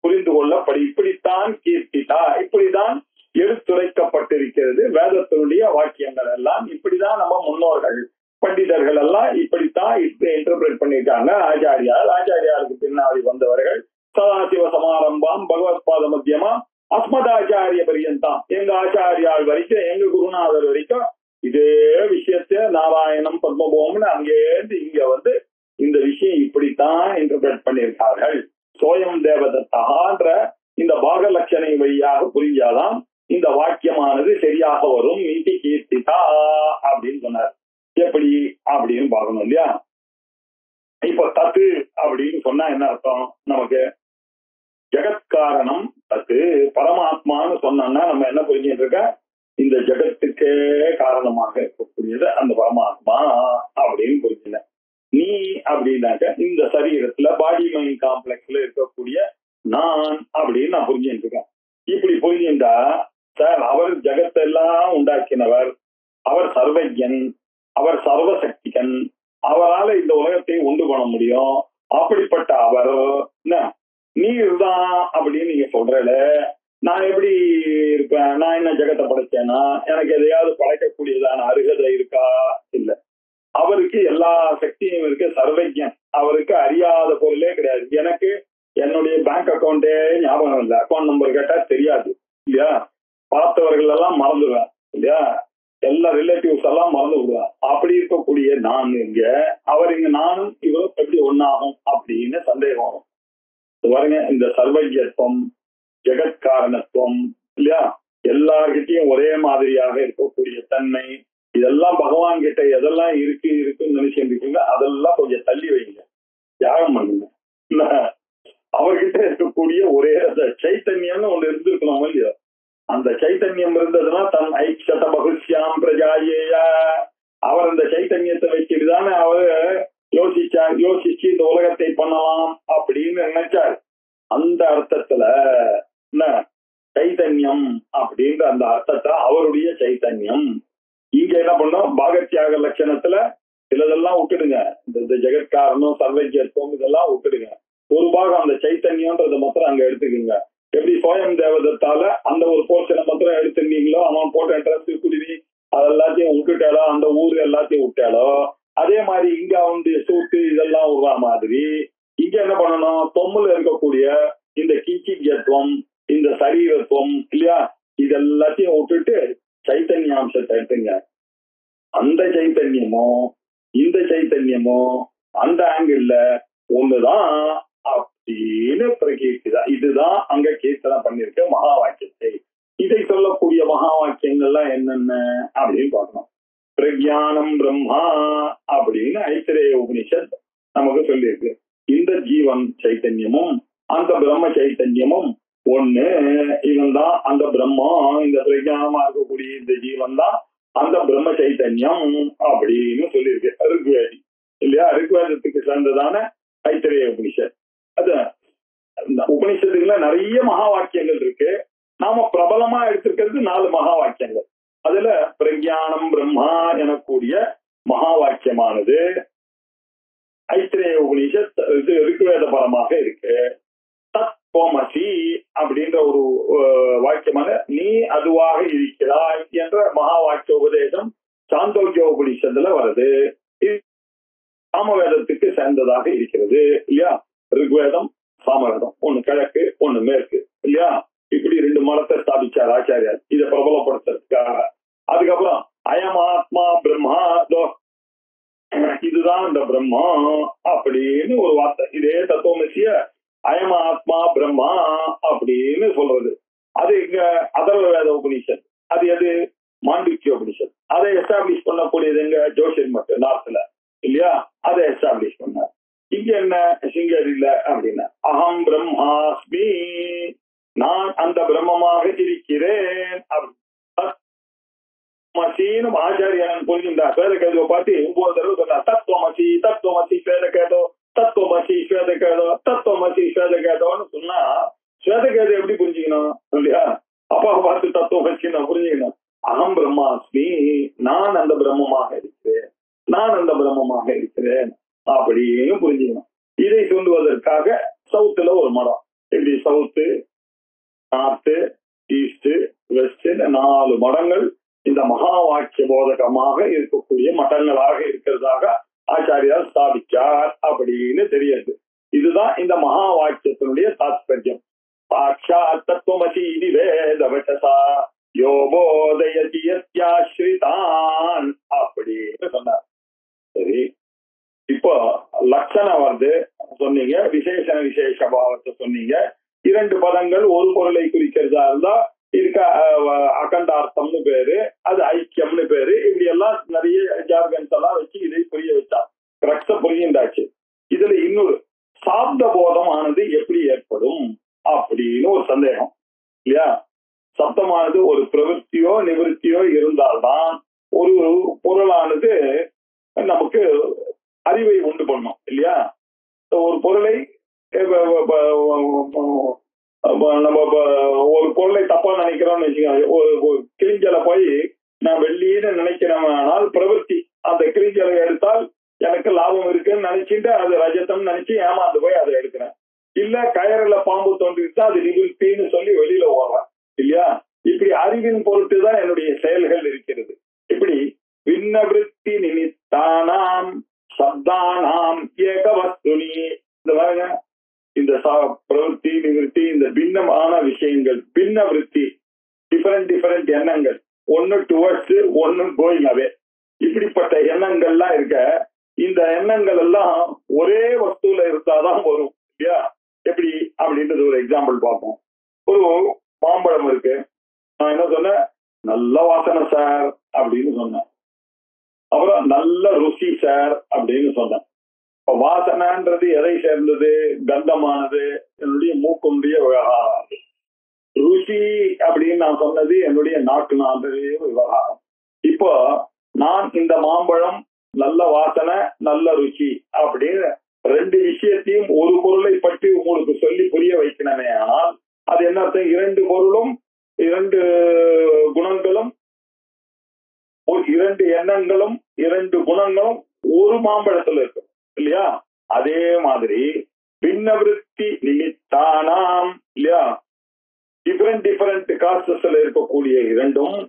புரிந்து கொள்ளப்படி, இப்படித்தான் கீர்த்திதா, இப்படிதான் எடுத்துரைக்கப்பட்டிருக்கிறது. வேதத்தினுடைய வாக்கியங்கள் எல்லாம் இப்படிதான் நம்ம முன்னோர்கள் பண்டிதர்கள் எல்லாம் இப்படித்தான் இன்டர்பிரேட் பண்ணிருக்காங்க. ஆச்சாரியாருக்கு பின்னாடி வந்தவர்கள் சதாசிவ சமாரம்பாம் பகவத் பாத மத்தியமா அஸ்மதாச்சாரிய பரியந்தாம், எங்க ஆச்சாரியால் வரைக்கும் எங்க குருநாதர் வரைக்கும் இதே விஷயத்த நாராயணம் பத்மபோம்னு அங்கேருந்து இங்க வந்து இந்த விஷயம் இப்படித்தான் இன்டர்பிரேட் பண்ணியிருக்கார்கள். சோயம் தேவதத்தான்ற இந்த பாக லட்சணை வழியாக புரிஞ்சாதான் இந்த வாக்கியமானது சரியாக வரும். நீதி கீர்த்திதா அப்படின்னு சொன்னார். எப்படி அப்படின்னு பார்க்கணும் இல்லையா? இப்ப தத்து அப்படின்னு சொன்னா என்ன அர்த்தம்? நமக்கு ஜெகத்காரணம் தத்து பரமாத்மான்னு சொன்னா நம்ம என்ன புரிஞ்சுட்டு இருக்க? இந்த ஜெகத்துக்கே காரணமாக இருக்கக்கூடியது அந்த பரமாத்மா அப்படின்னு புரிஞ்சுல. நீ அப்படின்னாக்க இந்த சரீரத்துல பாடி மைண்ட் காம்ப்ளெக்ஸ்ல இருக்கக்கூடிய நான் அப்படின்னு நான் புரிஞ்சுட்டு இருக்கேன். இப்படி புரிஞ்சுட்டா சார் அவர் ஜெகத்தெல்லாம் உண்டாக்கினவர், அவர் சர்வஜன், அவர் சர்வசக்திகன், அவரால் இந்த உலகத்தை உண்டு பண்ண முடியும். அப்படிப்பட்ட அவர் நீர் தான் அப்படின்னு நீங்க சொல்றல, நான் எப்படி இருப்பேன்? நான் என்ன ஜெகத்தை படைச்சேன்னா எனக்கு எதையாவது படைக்கக்கூடியதான அருகதை இருக்கா? இல்ல. அவருக்கு எல்லா சக்தியும் இருக்கு, சர்வஜன். அவருக்கு அறியாத பொருளே கிடையாது. எனக்கு என்னுடைய பேங்க் அக்கௌண்டே ஞாபகம் இல்லை, அக்கௌண்ட் நம்பர் கேட்டா தெரியாது இல்லையா? பார்த்தவர்கள் எல்லாம் மறந்துடுவேன் இல்லையா? எல்லா ரிலேட்டிவ்ஸ் எல்லாம் மறந்து விடுவேன். அப்படி இருக்கக்கூடிய நான் இங்க, அவர் இங்க நானும் இவரும் எப்படி ஒன்னாகும் அப்படின்னு சந்தேகம் வரும். பாருங்க, இந்த சர்வஜத்துவம், ஜெகத்காரணத்துவம் இல்லையா, எல்லார்கிட்டையும் ஒரே மாதிரியாக இருக்கக்கூடிய தன்மை, இதெல்லாம் பகவான் கிட்ட எதெல்லாம் இருக்குன்னு நினைச்சுட்டு இருக்கீங்க, அதெல்லாம் கொஞ்சம் தள்ளி வைங்க, தியாகம் பண்ணுங்க. அவர்கிட்ட இருக்கக்கூடிய ஒரே சைத்தன்யம்னு ஒண்ணு இருந்திருக்கணும் இல்லையா? அந்த சைத்தன்யம் இருந்ததுன்னா தன் ஐக்ஷத பகுஷ்யாம் பிரஜாயேயா, அவர் அந்த சைத்தன்யத்தை வச்சுட்டுதானே அவரு யோசிச்சு இந்த உலகத்தை பண்ணலாம் அப்படின்னு நினைச்சார். அந்த அர்த்தத்துல என்ன சைத்தன்யம் அப்படின்ற அந்த அர்த்தத்தை அவருடைய சைத்தன்யம். இங்க என்ன பண்ணோம்? பாகத்தியாக லட்சணத்துல சிலதெல்லாம் விட்டுடுங்க, இந்த ஜெகத்காரணம் சர்வஜத்துவம் இதெல்லாம் விட்டுடுங்க. ஒரு பாகம் அந்த சைத்தன்யம்ன்றத மாத்திரம் அங்க எடுத்துக்கீங்க. எப்படி சோயம் தேவதத்தால அந்த ஒரு போர்ஷனை மாத்திரம் எடுத்துருந்தீங்களோ, அவன் போட்ட இன்ட்ரெஸ்ட் குடிவி அதெல்லாத்தையும் விட்டுட்டாலோ, அந்த ஊர் எல்லாத்தையும் விட்டாலோ, அதே மாதிரி இங்க அவனுடைய சூட்டு இதெல்லாம் விடுற மாதிரி இங்க என்ன பண்ணணும்? தொம்முல இருக்கக்கூடிய இந்த கிஞ்சித்வம், இந்த சரீரத்துவம் இல்லையா, இதெல்லாத்தையும் விட்டுட்டு சைத்தன்யாம்சத்தை எடுத்துங்க. அந்த சைத்தன்யமோ இந்த சைத்தன்யமோ அந்த ஆங்கிள் ஒண்ணுதான் அப்படின்னு பிரகீர்த்திதான். இதுதான் அங்க கீர்த்தனை பண்ணிருக்க மகா வாக்கியத்தை. இதை சொல்லக்கூடிய மகா வாக்கியங்கள்லாம் என்னென்ன அப்படின்னு பார்க்கணும். பிரக்ஞானம் பிரம்மா அப்படின்னு ஐத்திரேய உபனிஷத் நமக்கு சொல்லியிருக்கு. இந்த ஜீவன் சைத்தன்யமும் அந்த பிரம்ம சைத்தன்யமும் ஒண்ணு. இவன் தான் அந்த பிரம்மா, இந்த பிரக்ஞானமா இருக்கக்கூடிய இந்த ஜீவன் தான் அந்த பிரம்ம சைத்தன்யம் அப்படின்னு சொல்லியிருக்கு ரிக்வேதி இல்லையா? ரிக்வேதத்துக்கு சேர்ந்ததான ஐத்திரேய உபனிஷத். அது இந்த உபனிஷத்துக்குள்ள நிறைய மகா வாக்கியங்கள் இருக்கு. நாம பிரபலமா எடுத்திருக்கிறது 4 மகா வாக்கியங்கள். அதுல பிரக்ஞானம் பிரம்மா எனக்கூடிய மகா வாக்கியமானது ஐத்திரேய உபனிஷத் ரிக்வேத பரமாக இருக்கு. தத்வமசி அப்படின்ற ஒரு வாக்கியமான நீ அதுவாக இருக்கிறாய் என்ற மகா வாக்கிய உபதேசம் சாந்தோக்கிய உபனிஷத்துல வருது. சாமவேதத்துக்கு சேர்ந்ததாக இருக்கிறது இல்லையா? ரிக்வேதம் சாமவேதம், ஒண்ணு கிழக்கு ஒண்ணு மேற்கு இல்லையா? இப்படி 2 மதத்தை ஸ்தாபிச்சார் ஆச்சாரியார் இதை பிரபலப்படுத்துறதுக்காக. அதுக்கப்புறம் அயம் ஆத்மா பிரம்மா, இதுதான் இந்த பிரம்மா அப்படின்னு ஒரு வார்த்தை. இதே தத்துவமசிய அயம் ஆத்மா பிரம்மா அப்படின்னு சொல்றது. அது இங்க அதர்வ வேத உபனிஷத். அது எது? மாண்டிக்ய உபனிஷத். அதை எஸ்டாப்ளிஷ் பண்ணக்கூடியது எங்க? ஜோஷியர் மட்டும் நார்த்ல இல்லையா? அதை எஸ்டாப்ளிஷ் பண்ணார். இங்க என்ன சிங்கரில அப்படின்னா அகம் பிரம்மாஸ்மி, நான் அந்த பிரம்மமாக இருக்கிறேன். மசீனும் ஆச்சாரியன் புரிஞ்சுட்டார். ஸ்வேதகேதுவை பார்த்து 9 தடவை சொன்னார். தத்துவமசி தத்துவமசி ஸ்வேதகேதோ, தத்துவமசி ஸ்வேதகேதோ, தத்துவமசி ஸ்வேதகேதோன்னு சொன்னா ஸ்வேதகேது எப்படி புரிஞ்சுக்கணும் இல்லையா? அப்பா பார்த்து தத்துவமசி நான் புரிஞ்சுக்கணும். அகம் பிரம்மாஸ்மி, நான் அந்த பிரம்மமாக இருக்கிறேன், நான் அந்த பிரம்மமாக இருக்கிறேன் அப்படின்னு புரிஞ்சுக்கணும். இதை சொல்லுவதற்காக சவுத்துல ஒரு மடம், இப்படி சவுத்து நார்த்து ஈஸ்ட் வெஸ்ட் 4 மடங்கள் இந்த மகா வாக்கிய போதகமாக இருக்கக்கூடிய மடங்களாக இருக்கிறதாக ஆச்சாரியார் ஸ்தாபிச்சார் அப்படின்னு தெரியுது. இதுதான் இந்த மகா வாக்கியத்தினுடைய தாத்பர்யம். சாட்சாத் தத்துவமசி வேதவசா யோபோதயதி யத்யாஸ்ரிதான் அப்படின்னு சொன்னார். சரி, இப்போ லட்சணம் வருது. சொன்னீங்க, விசேஷண விசேஷ பாவத்தை சொன்னீங்க. 2 பதங்கள் ஒரு பொருளை குறிக்கிறதா இருந்தா இதுக்கு அகண்டார்த்தம்னு பேரு, அது ஐக்கியம்னு பேரு. இப்படி எல்லாம் நிறைய ஜார்கன்ஸ் எல்லாம் வச்சு இதை புரிய வச்சா ரக்ஷ புரியுண்டாச்சு. இதுல இன்னொரு சாப்த போதம் ஆனது எப்படி ஏற்படும் அப்படின்னு ஒரு சந்தேகம் இல்லையா? சப்தமானது ஒரு பிரவೃத்தியோ நிவೃத்தியோ இருந்தால்தான் ஒரு பொருளானது நமக்கு அறிவை உண்டு பண்ணும் இல்லையா? ஒரு பொருளை நம்ம ஒரு பொருளை தப்பா நினைக்கிறோம்னு வச்சுக்கோங்க. கிழிஞ்சலை போய் நான் வெள்ளின்னு நினைக்கிறேன், பிரவೃத்தி அந்த கிழிஞ்சலை எடுத்தால் எனக்கு லாபம் இருக்குன்னு நினைச்சிட்டு அது ரஜத்தம் நினைச்சு ஏமாந்து போய் அதை எடுக்கிறேன். இல்ல கயறுல பாம்பு தோன்றிட்டு அது நிவೃத்தின்னு சொல்லி வெளியில ஓடுறேன் இல்லையா? இப்படி அறிவின் பொருட்டு தான் என்னுடைய செயல்கள் இருக்கிறது. இப்படி விண்ணவிருத்தி நிமித்தானாம் சப்தானாம் ஏகவஸ்துனி, இந்த பாருங்க, இந்த பிரவೃத்தி நிவೃத்தி இந்த பின்னமான விஷயங்கள், பின்ன விருத்தி, டிஃபரெண்ட் எண்ணங்கள், ஒன்னு டுவர்ட்ஸ் ஒன்னு கோயிங் அவே, இப்படிப்பட்ட எண்ணங்கள்லாம் இருக்க. இந்த எண்ணங்கள் எல்லாம் ஒரே வஸ்துல இருந்தாதான் வரும் இல்லையா? எப்படி அப்படின்றது ஒரு எக்ஸாம்பிள் பார்ப்போம். ஒரு மாம்பழம் இருக்கு, நான் என்ன சொன்னேன், நல்ல வாசனை சார் அப்படின்னு சொன்னேன். அப்புறம் நல்ல ருசி சார் அப்படின்னு சொன்னேன். வாசனைன்றது எதை சேர்ந்தது? கந்தமானது, என்னுடைய மூக்குடைய விவகாரம். ருசி அப்படின்னு நான் சொன்னது என்னுடைய நாக்குனாலே விவகாரம். இப்போ நான் இந்த மாம்பழம் நல்ல வாசனை நல்ல ருசி அப்படின்னு 2 விஷயத்தையும் ஒரு பொருளை பற்றி உங்களுக்கு சொல்லி புரிய வைக்கணுமே. ஆனால் அது என்ன அர்த்தம்? 2 பொருளும் 2 குணங்களும் 2 எண்ணங்களும் 2 குணங்களும் ஒரு மாம்பழத்துல இருக்கு இல்லையா? அதே மாதிரி பின்னவிருத்தி நிமித்தானாம் இல்லையா, டிஃபரெண்ட் காஸ்டஸ்ல இருக்கக்கூடிய 2ம்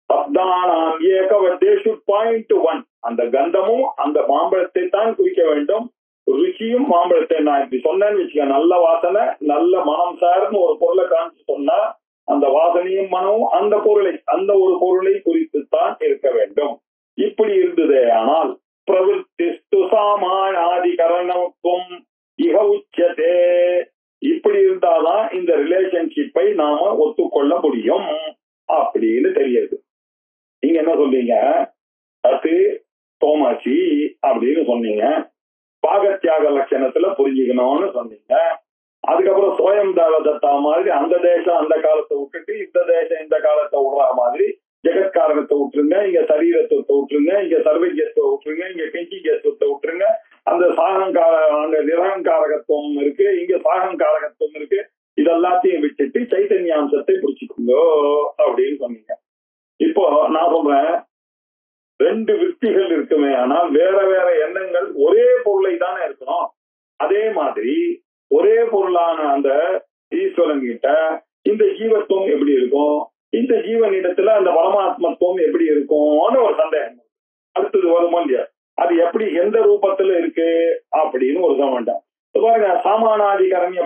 சப்தானாம் ஏகவத்தே should point to one. அந்த கந்தமும் அந்த மாம்பழத்தை தான் குறிக்க வேண்டும், ருச்சியும் மாம்பழத்தை. நான் இப்படி சொன்னேன்னு வச்சுக்க, நல்ல வாசனை நல்ல மனம் சார்னு ஒரு பொருளை காமிச்சு சொன்னா அந்த வாசனையும் மனமும் அந்த ஒரு பொருளை குறித்துத்தான் இருக்க வேண்டும். இப்படி இருந்ததே ஆனால் பிரவೃத்திஸ்து சாமானாதிகரணத்துவம் இக உச்சதே, இப்படி இருந்தாதான் இந்த ரிலேஷன்ஷிப்பை நாம ஒத்துக்கொள்ள முடியும் அப்படின்னு தெரியுது. நீங்க என்ன சொல்றீங்க? அது தோமாசி அப்படின்னு சொன்னீங்க, பாகத்தியாக லட்சணத்துல புரிஞ்சுக்கணும்னு சொன்னீங்க. அதுக்கப்புறம் சோயம் தத்தா மாதிரி அந்த தேசம் அந்த காலத்தை விட்டுட்டு இந்த தேசம் இந்த காலத்தை விடுற மாதிரி ஜெகத்காரகத்தை விட்டுருங்க, இங்க சரீரத்துவத்தை விட்டுருங்க, இங்க சர்வஜத்துவத்தை விட்டுருங்க, இங்க கிஞ்சிகத்துவத்தை விட்டுருங்க, அந்த அங்க நிரகங்காரகத்துவம் இருக்கு, இங்க சாகங்காரகத்துவம் இருக்கு, இதெல்லாத்தையும் விட்டுட்டு சைத்தன்யாம்சத்தை பிடிச்சிக்கோங்க அப்படின்னு சொன்னீங்க. இப்போ நான் சொல்றேன், 2 விற்த்திகள் இருக்குமே, ஆனால் வேற வேற எண்ணங்கள் ஒரே பொருளை தானே இருக்கணும். அதே மாதிரி ஒரே பொருளான அந்த ஈஸ்வரன் கிட்ட இந்த ஜீவத்துவம் எப்படி இருக்கும், இந்த ஜீவனிடத்துல அந்த பரமாத்மத்துவம் எப்படி இருக்கும்னு ஒரு சந்தேகம் அடுத்தது வருமா இல்லையா? அது எப்படி எந்த ரூபத்துல இருக்கு அப்படின்னு ஒரு சமண்டாம். பாருங்க, சாமானாதிகரண்ய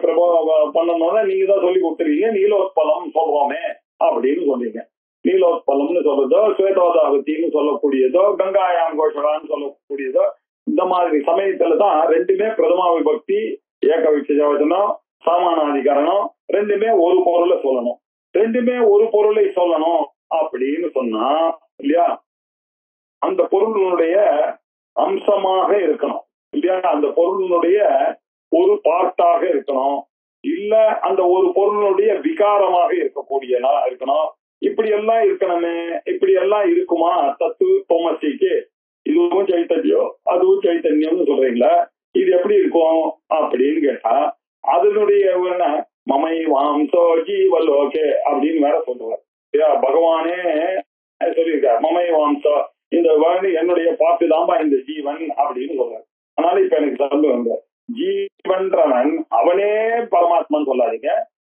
பண்ணணும்னா நீங்க தான் சொல்லி கொடுத்துருக்கீங்க. நீலோத்பலம் சொல்றோமே அப்படின்னு சொன்னீங்க. நீலோத்பலம்னு சொல்றதோ, ஸ்வேதோதாவத்தின்னு சொல்லக்கூடியதோ, கங்காயாம் கோஷலான்னு சொல்லக்கூடியதோ, இந்த மாதிரி சமயத்துலதான் 2மே பிரதமா விபக்தி, ஏக விசேஷவச்சனம், சாமானாதிகரணம், 2மே ஒரு பொருளை சொல்லணும். 2மே ஒரு பொருளை சொல்லணும் அப்படின்னு சொன்னா இல்லையா, அந்த பொருளினுடைய அம்சமாக இருக்கணும் இல்லையா, அந்த பொருளினுடைய ஒரு பார்ட்டாக இருக்கணும், இல்ல அந்த ஒரு பொருளுடைய விகாரமாக இருக்கக்கூடியனா இருக்கணும். இப்படி எல்லாம் இருக்கணுமே. இப்படி எல்லாம் இருக்குமா தத்து தோமசிக்கு? இதுவும் சைத்தன்யம் அதுவும் சைத்தன்யம்னு சொல்றீங்களா? இது எப்படி இருக்கும் அப்படின்னு கேட்டா, அதனுடைய மமை வாம்சோ ஜீவலோகே அப்படின்னு வேற சொல்லுவார். பகவானே சொல்லியிருக்கார், மமை வாம்சோ, இந்த என்னுடைய பாட்டு தான்பா இந்த ஜீவன் அப்படின்னு சொல்றாரு. அதனால இப்ப எனக்கு சொல்லுவாங்க, ஜீவன்றவன் அவனே பரமாத்மான்னு சொல்லாதீங்க,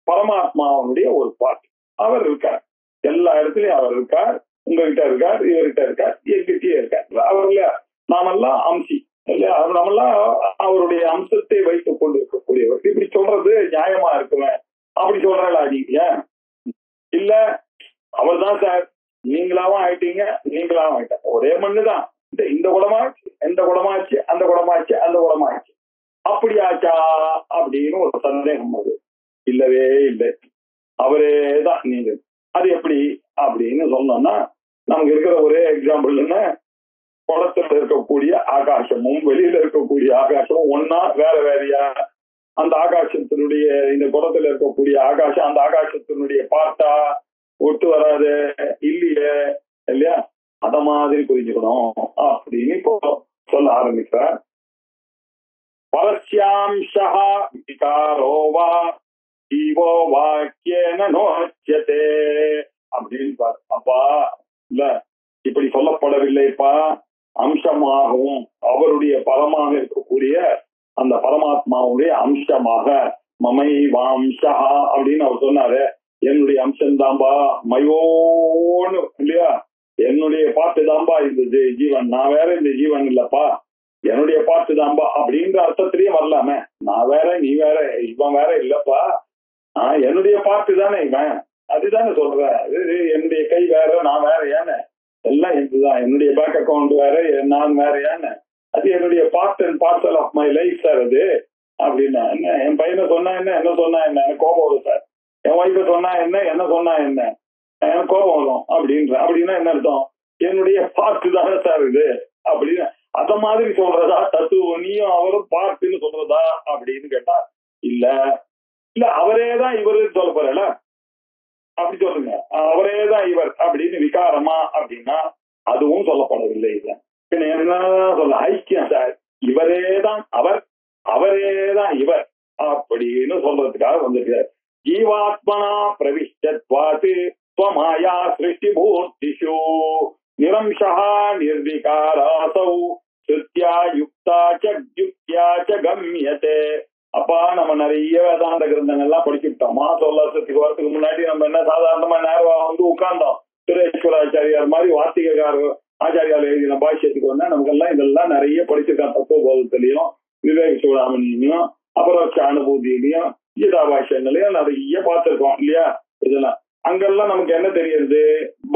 பரமாத்மாவனுடைய ஒரு பாட்டு அவர் இருக்கார், எல்லா இடத்துலயும் அவர் இருக்கார், உங்ககிட்ட இருக்கார், இவர்கிட்ட இருக்கார், எங்கிட்டயே இருக்கார். அவர்ல நாமெல்லாம் அம்சி இல்லையா, நம்மெல்லாம் அவருடைய அம்சத்தை வைத்துக் கொண்டு இருக்கக்கூடியவர். இப்படி சொல்றது நியாயமா இருக்குமே? அப்படி சொல்றா நீங்க? இல்ல அவர் தான் சார், நீங்களாவும் ஆயிட்டீங்க, நீங்களாவும் ஆயிட்டாங்க, ஒரே மண்ணுதான், இந்த குடமாச்சு, எந்த குடமாச்சு, அந்த குடமாச்சு, அந்த குடமாச்சு. அப்படியாச்சா அப்படின்னு ஒரு சந்தேகம் அது. இல்லவே இல்லை, அவரேதான் நீங்க. அது எப்படி அப்படின்னு சொன்னோம்னா, நமக்கு இருக்கிற ஒரே எக்ஸாம்பிள் என்ன, குளத்துல இருக்கக்கூடிய ஆகாசமும் வெளியில இருக்கக்கூடிய ஆகாசமும் ஒன்னா வேற வேறையா? அந்த ஆகாசத்தினுடைய, இந்த குளத்துல இருக்கக்கூடிய ஆகாசம் அந்த ஆகாசத்தினுடைய பார்த்தா ஒட்டு வராது இல்லையே, இல்லையா? அத மாதிரி புரிஞ்சுக்கணும் அப்படின்னு இப்போ சொல்ல ஆரம்பிக்கிறார். பரஸ்யாம்சா விகாரோவா ஜீவோ வாக்கியேன நோச்யதே அப்படின்னு பாரு. அப்பா இல்ல இப்படி சொல்லப்படவில்லைப்பா, அம்சமாகவும் அவருடைய பரமாக இருக்கக்கூடிய அந்த பரமாத்மாவுடைய அம்சமாக மமை வாம்சா அப்படின்னு அவர் சொன்னாரு. என்னுடைய அம்சம்தான்பா, மயோன்னு இல்லையா, என்னுடைய பாட்டு தான்பா இந்த ஜீவன், நான் வேற இந்த ஜீவன் இல்லப்பா, என்னுடைய பாட்டு தான்பா அப்படின்ற அர்த்தத்திலேயே வரலாமே. நான் வேற நீ வேற இவன் வேற இல்லப்பா, என்னுடைய பாட்டு தானே இவன், அதுதானே சொல்றேன். என்னுடைய கை வேற நான் வேற ஏன்னு, எல்லாம் இதுதான். என்னுடைய பேங்க் அக்கௌண்ட் வேற நான் வேற ஏன்னு, அது என்னுடைய part and parcel of my life sir அது அப்படின்னா. என்ன என் பையனை சொன்னா என்ன, என்ன சொன்னா என்ன, எனக்கு கோபம் வரும் சார். என் ஒய்ஃபை சொன்னா என்ன, என்ன சொன்னா என்ன, எனக்கு கோபம் வரும் அப்படின்ற. அப்படின்னா என்ன அர்த்தம், என்னுடைய பார்ட் தானே சார் இது அப்படின்னு. அத மாதிரி சொல்றதா தத்துவம், நீயும் அவரும் பார்ட்டுன்னு சொல்றதா அப்படின்னு கேட்டா இல்ல இல்ல, அவரேதான் இவருன்னு சொல்ல போறல, அப்படி சொல்லுங்க. அவரேதான் இவர் அப்படின்னு விகாரமா அப்படின்னா அதுவும் சொல்லப்படவில்லை. இல்லை என்ன சொல்ல, ஐக்கியம் சார், இவரேதான் அவர், அவரேதான் இவர் அப்படின்னு சொல்றதுக்காக வந்திருக்கார். ஜீவாத்மனா பிரவிஷ்டத்வாத் ஸ்வமாயா சிருஷ்டி பூர்த்திஷு நிரம்சா நிர்விகாராசௌ ஸ்ருத்யா யுக்தா ச யுக்த்யா ச கம்யதே. அப்பா நம்ம நிறைய வேதாந்த கிரந்தங்கள்லாம் படிச்சுட்டோம். மாசம் வருஷத்துக்கு வரதுக்கு முன்னாடி நம்ம என்ன சாதாரணமா நேரம் வந்து உட்கார்ந்தோம். திரேஸ்வராச்சாரியார் மாதிரி வார்த்திகார் ஆச்சாரியால் எழுதின பாஷ்யத்துக்கு வந்தா நமக்கெல்லாம் இதெல்லாம் நிறைய படிச்சிருக்கான். தத்துவ போதத்திலையும் விவேக சூடாமணியிலையும் அபரோட்ச அனுபூதியிலையும் கீதா பாஷ்யங்களையும் நிறைய பார்த்திருக்கோம் இல்லையா? இதெல்லாம் அங்கெல்லாம் நமக்கு என்ன தெரியுது,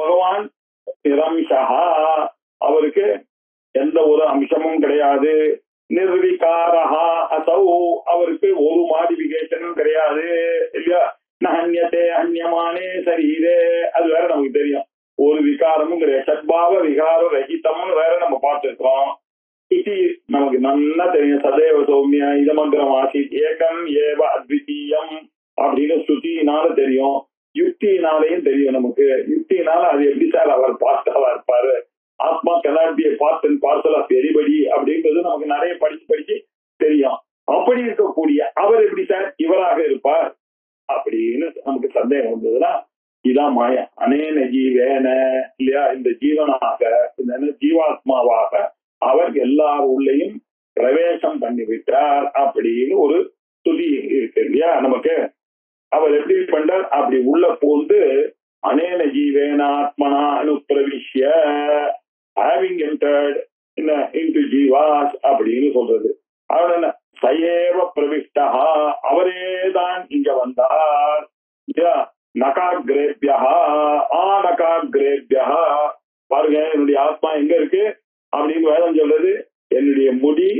பகவான் நிரம்சா, அவருக்கு எந்த ஒரு அம்சமும் கிடையாது. நிர்விகாரஹா அசௌ, அவருக்கு ஒரு மாடிபிகேஷனும் கிடையாது இல்லையா? நஹன்யதே அந்யமானே சரீரே, அது வேற நமக்கு தெரியும். ஒரு விகாரமும் கிடையாது. சத்பாவ விகார ரஹிதம்னு வேற நம்ம பார்த்திருக்கோம். ஸ்ருதி நமக்கு நல்லா தெரியும். சதேவ சௌமிய இதமந்திரம் ஆசித் ஏகம் ஏவ அத்விதீயம் அப்படின்னு ஸ்ருதினால தெரியும், யுக்தினாலையும் தெரியும் நமக்கு. யுக்தினால அது எப்படி சார் அவர் பார்த்தாவா இருப்பாரு, ஆத்மா cannot be a part and parcel of everybody அப்படின்றது நமக்கு நிறைய படிச்சு தெரியும். அப்படி இருக்கக்கூடிய அவர் எப்படி சார் இவராக இருப்பார் அப்படின்னு நமக்கு சந்தேகம் வந்ததுன்னா இதான் மாயா. அனேன ஜீவேன இல்லையா, இந்த ஜீவனாக இந்த ஜீவாத்மாவாக அவர் எல்லார் உள்ளேயும் பிரவேசம் பண்ணிவிட்டார் அப்படின்னு ஒரு துதி இருக்கு இல்லையா நமக்கு. அவர் எப்படி பண்றார், அப்படி உள்ள போந்து அனேன ஜீவேன ஆத்மனா அனுப்பிரவிஷ்ய having entered into ஜீவாஸ் அப்படின்னு சொல்றது. அவர் என்ன, சயேவ பிரவிஷ்டா, அவரேதான் இங்க வந்தார் இல்லையா. நகாகிரேபியா ஆநகாகிரேபியா, பாருங்க என்னுடைய ஆத்மா எங்க இருக்கு அப்படின்னு வேதம் சொல்றது. என்னுடைய முடி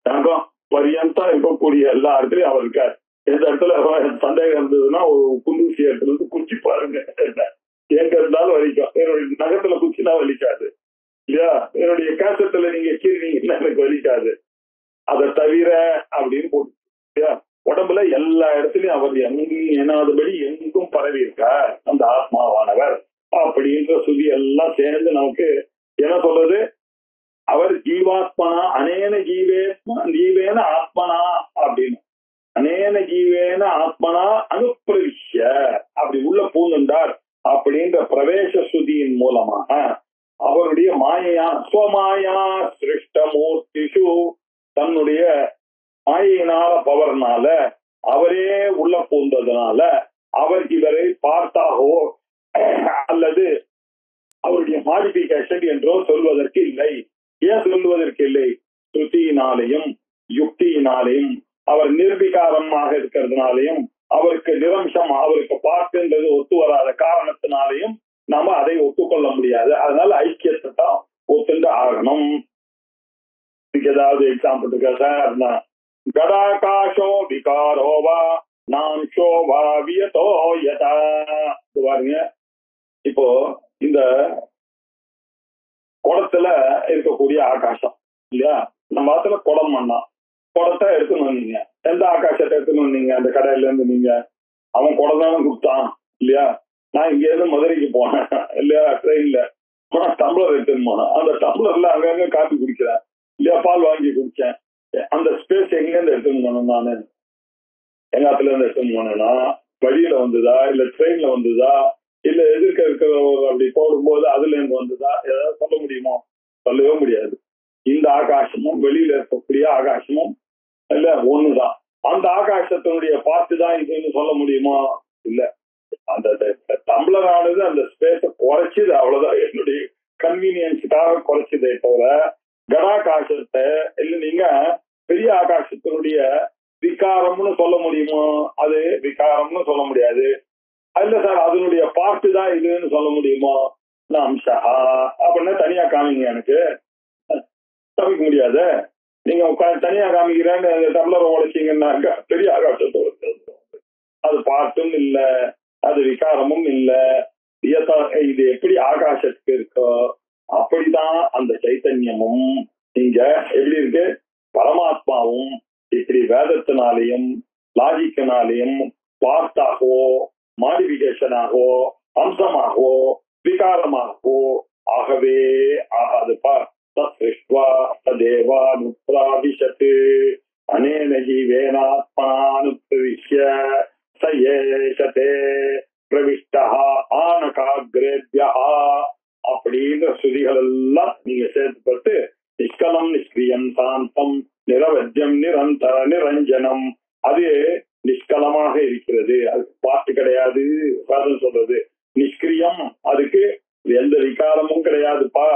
நகம் பரியந்தா இருக்கக்கூடிய எல்லா இடத்துலயும் அவர் இருக்கார். எந்த இடத்துல சந்தேகம் இருந்ததுன்னா ஒரு குண்டூசி இடத்துல இருந்து குச்சி பாருங்க, எங்க இருந்தாலும் வலிக்கும். என்னுடைய நகத்துல குச்சினா வலிக்காது இல்லையா, என்னுடைய கேசத்துல நீங்க கீறினீங்கன்னா எனக்கு வலிக்காது. அதை தவிர அப்படின்னு போட்டு இல்லையா, உடம்புல எல்லா இடத்துலயும் அவர் என்னாதபடி எங்கும் பரவி இருக்கார் அந்த ஆத்மாவானவர் அப்படின்ற சுதி எல்லாம் சேர்ந்து நமக்கு என்ன சொல்றது, அவர் ஜீவாத்மனா அனேன ஜீவேன ஆத்மனா அப்படின்னு, அனேன ஜீவேன ஆத்மனா அனுப்பிரவிஷ்ய அப்படி உள்ள பூந்துண்டார் அப்படின்ற பிரவேச சுதியின் மூலமாக அவருடைய மாயையா ஸ்வமாயா சிருஷ்டமூர்த்திஷு, தன்னுடைய மாயினால பவர்னால அவரே உள்ள பூந்ததுனால அவர் இவரை பார்த்தாகவோ அல்லது அவருடைய மாடிபிகேஷன் என்றோ சொல்வதற்கு இல்லை. ஏன் சொல்வதற்கு இல்லை, ஸ்ருதியினாலையும் யுக்தியினாலையும் அவர் நிர்விகாரமாக இருக்கிறதுனாலையும் அவருக்கு நிரம்சம் அவருக்கு பார்க்கின்றது ஒத்து வராத காரணத்தினாலையும் நாம அதை ஒத்துக்கொள்ள முடியாது. அதனால ஐக்கியத்தை தான் ஒத்துண்டு ஆகணும். ஏதாவது எக்ஸாம்பிள் இருக்கா சார், கடாகாஷோ விகாரோவா நாம்சோ வாவியதோ யதா. பாருங்க, இப்போ இந்த குடத்துல இருக்கக்கூடிய ஆகாசம் இல்லையா, நம்ம ஆத்துல குடம் பண்ணா குடத்தை எடுத்துன்னு வந்தீங்க. எந்த ஆகாசத்தை எடுத்துன்னு வந்தீங்க? அந்த கடையில இருந்து நீங்க அவன் குடம் தானே கொடுத்தான் இல்லையா? நான் இங்க இருந்து மதுரைக்கு போனேன் இல்லையா, ட்ரெயின்ல போனா டம்ளர் எடுத்துன்னு போனேன். அந்த டம்ளர்ல அங்கங்க காப்பி குடிக்கிறேன் இல்லையா, பால் வாங்கி குடிச்சேன். அந்த ஸ்பேஸ் எங்க இருந்து எடுத்துன்னு போனேன்? நானு எங்க ஆத்துல இருந்து எடுத்துன்னு போனேன்னா வழியில வந்ததா, இல்ல ட்ரெயின்ல வந்ததா, இல்ல எதிர்க்க இருக்கிறவர் அப்படி போடும்போது அதுல இருந்து வந்ததா? ஏதாவது சொல்ல முடியுமோ? சொல்லவே முடியாது. இந்த ஆகாசமும் வெளியில இருக்கக்கூடிய ஆகாசமும் இல்ல ஒண்ணுதான். அந்த ஆகாசத்தினுடைய பார்த்து தான் இதுன்னு சொல்ல முடியுமா? இல்ல. அந்த டம்ளர் ஆனது அந்த ஸ்பேஸ குறைச்சது, அவ்வளவுதான். என்னுடைய கன்வீனியன்ஸுக்காக குறைச்சதே தவிர கடாகாசத்தை இல்ல நீங்க பெரிய ஆகாசத்தினுடைய விகாரம்னு சொல்ல முடியுமா? அது விகாரம்னு சொல்ல முடியாது. இல்ல சார் அதனுடைய பார்ட்டு தான் இதுன்னு சொல்ல முடியுமா? அம்சா அப்படின்னா தனியா காமிங்க. எனக்கு காமிக்க முடியாது. நீங்க தனியா காமிக்கிறேன்னு டம்ளர் உடைச்சிங்கன்னாக்க பெரிய ஆகாசத்தோட அது பார்ட்டும் இல்ல, அது விகாரமும் இல்ல. இது எப்படி ஆகாசத்துக்கு இருக்கோ அப்படிதான் அந்த சைத்தன்யமும் இங்க எப்படி இருக்கு, பரமாத்மாவும் இப்படி வேதத்தினாலையும் லாஜிக்கினாலையும் பார்ட்டாகவோ மாடிபிகேஷனாகவோ அம்சமாகவோ விகாரமாகவோ ஆகவே ஆகாதுப்பா. ததேவானுப்ராவிஷத் அனேன ஜீவேனாத்மனானுப்ரவிஷ்ய சயேஷதே பிரவிஷ்டஹ ஆனகாக்ரேத்யஹ அப்படின்ற ஸ்ருதிகள் எல்லாம் நீங்க சேர்த்துப்பட்டு நிஷ்கலம் நிஷ்கிரியம் சாந்தம் நிரவத்தியம் நிரந்தர நிரஞ்சனம், அது நிஷ்கலமாக இருக்கிறது. அதுக்கு பாட்டு கிடையாது. சொல்றது நிஷ்கிரியம், அதுக்கு எந்த விகாரமும் கிடையாதுப்பா.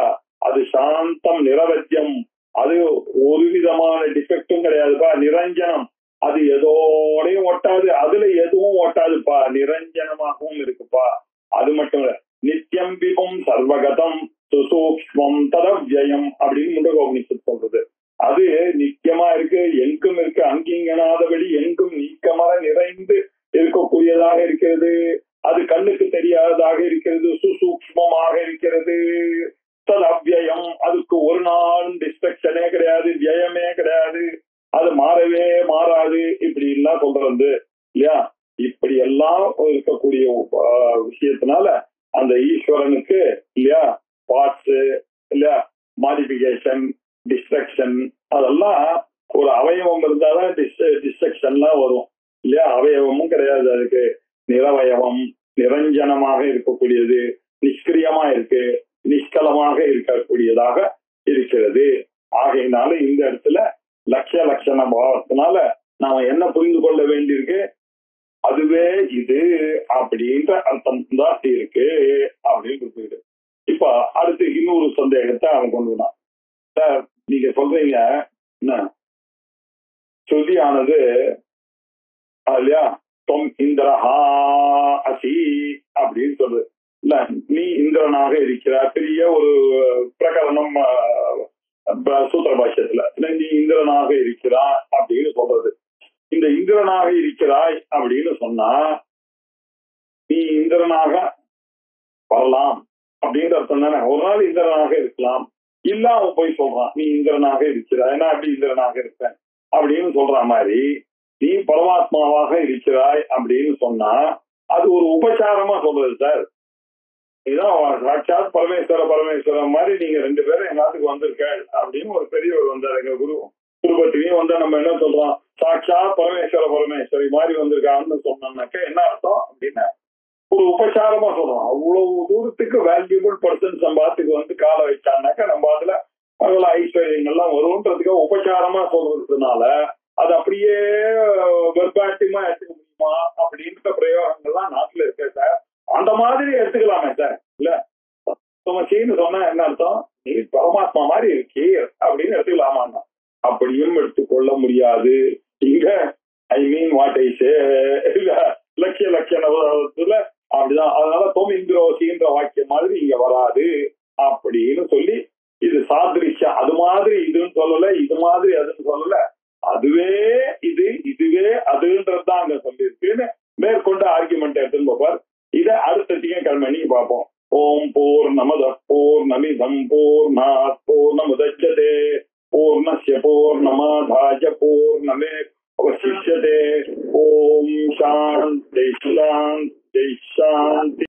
அது சாந்தம் நிரவத்தியம், அது ஒரு விதமான டிஃபெக்டும் கிடையாதுப்பா. நிரஞ்சனம், அது எதோடையும் ஒட்டாது, அதுல எதுவும் ஒட்டாதுப்பா. நிரஞ்சனமாகவும் இருக்குப்பா. அது மட்டும் இல்ல, நித்தியம் விபம் சர்வகதம் சுசூக்ஷ்மம் ததவ்யயம் அப்படின்னு முண்டகோபனிஷத் சொல்றது. அது நித்தியமா இருக்கு, எங்கும் இருக்கு, அங்கிங்கனாதபடி எங்கும் நீக்கமர நிறைந்து இருக்கக்கூடியதாக இருக்கிறது. அது கண்ணுக்கு தெரியாததாக இருக்கிறது, சுசூக்ஷ்மமாக இருக்கிறது. ததவ்யயம், அதுக்கு ஒரு நாளும் டிஸ்ட்ரக்ஷனே கிடையாது, வியமே கிடையாது, அது மாறவே மாறாது. இப்படி எல்லாம் சொல்றது இல்லையா? இப்படி எல்லாம் இருக்கக்கூடிய விஷயத்தினால அந்த ஈஸ்வரனுக்கு இல்லையா பார்ட்ஸ் இல்லையா மாடிபிகேஷன் டிஸ்ட்ரக்ஷன் அதெல்லாம் ஒரு அவயவம் இருந்தாதான் டிஸ்ட்ரக்ஷன்லாம் வரும் இல்லையா? அவயவமும் கிடையாது அதுக்கு. நிரவயவம், நிரஞ்சனமாக இருக்கக்கூடியது, நிஷ்கிரியமா இருக்கு, நிஷ்கலமாக இருக்கக்கூடியதாக இருக்கிறது. ஆகையினால இந்த இடத்துல லட்சிய லட்சண பாவத்தினால நாம என்ன புரிந்து கொள்ள வேண்டியிருக்கு, அதுவே இது அப்படின்ற அர்த்தம் தான் இருக்கு அப்படின்னு இருக்கு. இப்ப அடுத்து இன்னொரு சந்தேகத்தை அவன் கொண்டு வந்தான். சார் நீங்க சொல்றீங்க என்ன சொல்லியானது இல்லையா, தொம் இந்திரஹா அசி அப்படின்னு சொல்றது இல்ல, நீ இந்திரனாக இருக்கிறார். பெரிய ஒரு பிரகரணம் சூத்திர பாஷ்யத்துல நீ இந்திரனாக இருக்கிறாய் அப்படின்னு சொல்றது. இந்த இந்திரனாக இருக்கிறாய் அப்படின்னு சொன்னா நீ இந்திரனாக வரலாம் அப்படின்ற அர்த்தம் தானே. ஒரு நாள் இந்திரனாக இருக்கலாம், இல்ல அவன் போய் சொல்றான் நீ இந்திரனாக இருக்கிறாய், நான் அப்படி இந்திரனாக இருப்பேன் அப்படின்னு சொல்ற மாதிரி நீ பரமாத்மாவாக இருக்கிறாய் அப்படின்னு சொன்னா அது ஒரு உபச்சாரமா சொல்றது சார். இதான் சாட்சாத் பரமேஸ்வரன் மாதிரி நீங்க ரெண்டு பேரும் எங்க நாட்டுக்கு வந்திருக்க அப்படின்னு ஒரு பெரியவர் வந்தார். எங்க குருபத்திலையும் வந்தா நம்ம என்ன சொல்றோம், சாட்சாத் பரமேஸ்வரி மாதிரி வந்திருக்கான்னு சொன்னாக்க என்ன அர்த்தம் அப்படின்னா ஒரு உபச்சாரமா சொல்றோம். அவ்வளவு தூரத்துக்கு வேல்யூபிள் பர்சன்ஸ் நம்ம ஆத்துக்கு வந்து கால வச்சான்னாக்கா நம்ம அதுல பல ஐஸ்வர்யங்கள்லாம் வரும்ன்றதுக்கு உபச்சாரமா சொல்றதுனால அது அப்படியே வெர்பாட்டிமா எடுத்துக்க முடியுமா அப்படின்ற பிரயோகங்கள்லாம் நாட்டுல இருக்க சார். அந்த மாதிரி எடுத்துக்கலாமே சார். இல்ல சமச்சின்னு சொன்னா என்ன அர்த்தம், நீ பரமாத்மா மாதிரி இருக்கே அப்படின்னு எடுத்துக்கலாமா? அப்படியும் எடுத்துக்கொள்ள முடியாது. இங்க ஐ மீன் வாட் ஐ சே இல்ல லட்சிய லட்சணத்துல அப்படிதான். அதனால தோமிந்திரோசின்ற வாக்கியம் மாதிரி இங்க வராது அப்படின்னு சொல்லி இது சாதிருஷ்யம். அது மாதிரி இதுன்னு சொல்லல, இது மாதிரி அதுன்னு சொல்லல, அதுவே இதுவே அதுன்றதுதான் அங்க சொல்லியிருக்குன்னு மேற்கொண்டு ஆர்குமெண்ட் எடுத்துன்னு போப்பார். இதை அடுத்த திங்கட்கிழமை நீங்க பார்ப்போம். ஓம் பூர்ணமத பூர்ணமிதம் பூர்ணாத் பூர்ணமுதச்யதே பூர்ணஸ்ய பூர்ணமாதாய பூர்ணமேவாவசிஷ்யதே. ஓம் சாந்தி சாந்தி சாந்தி.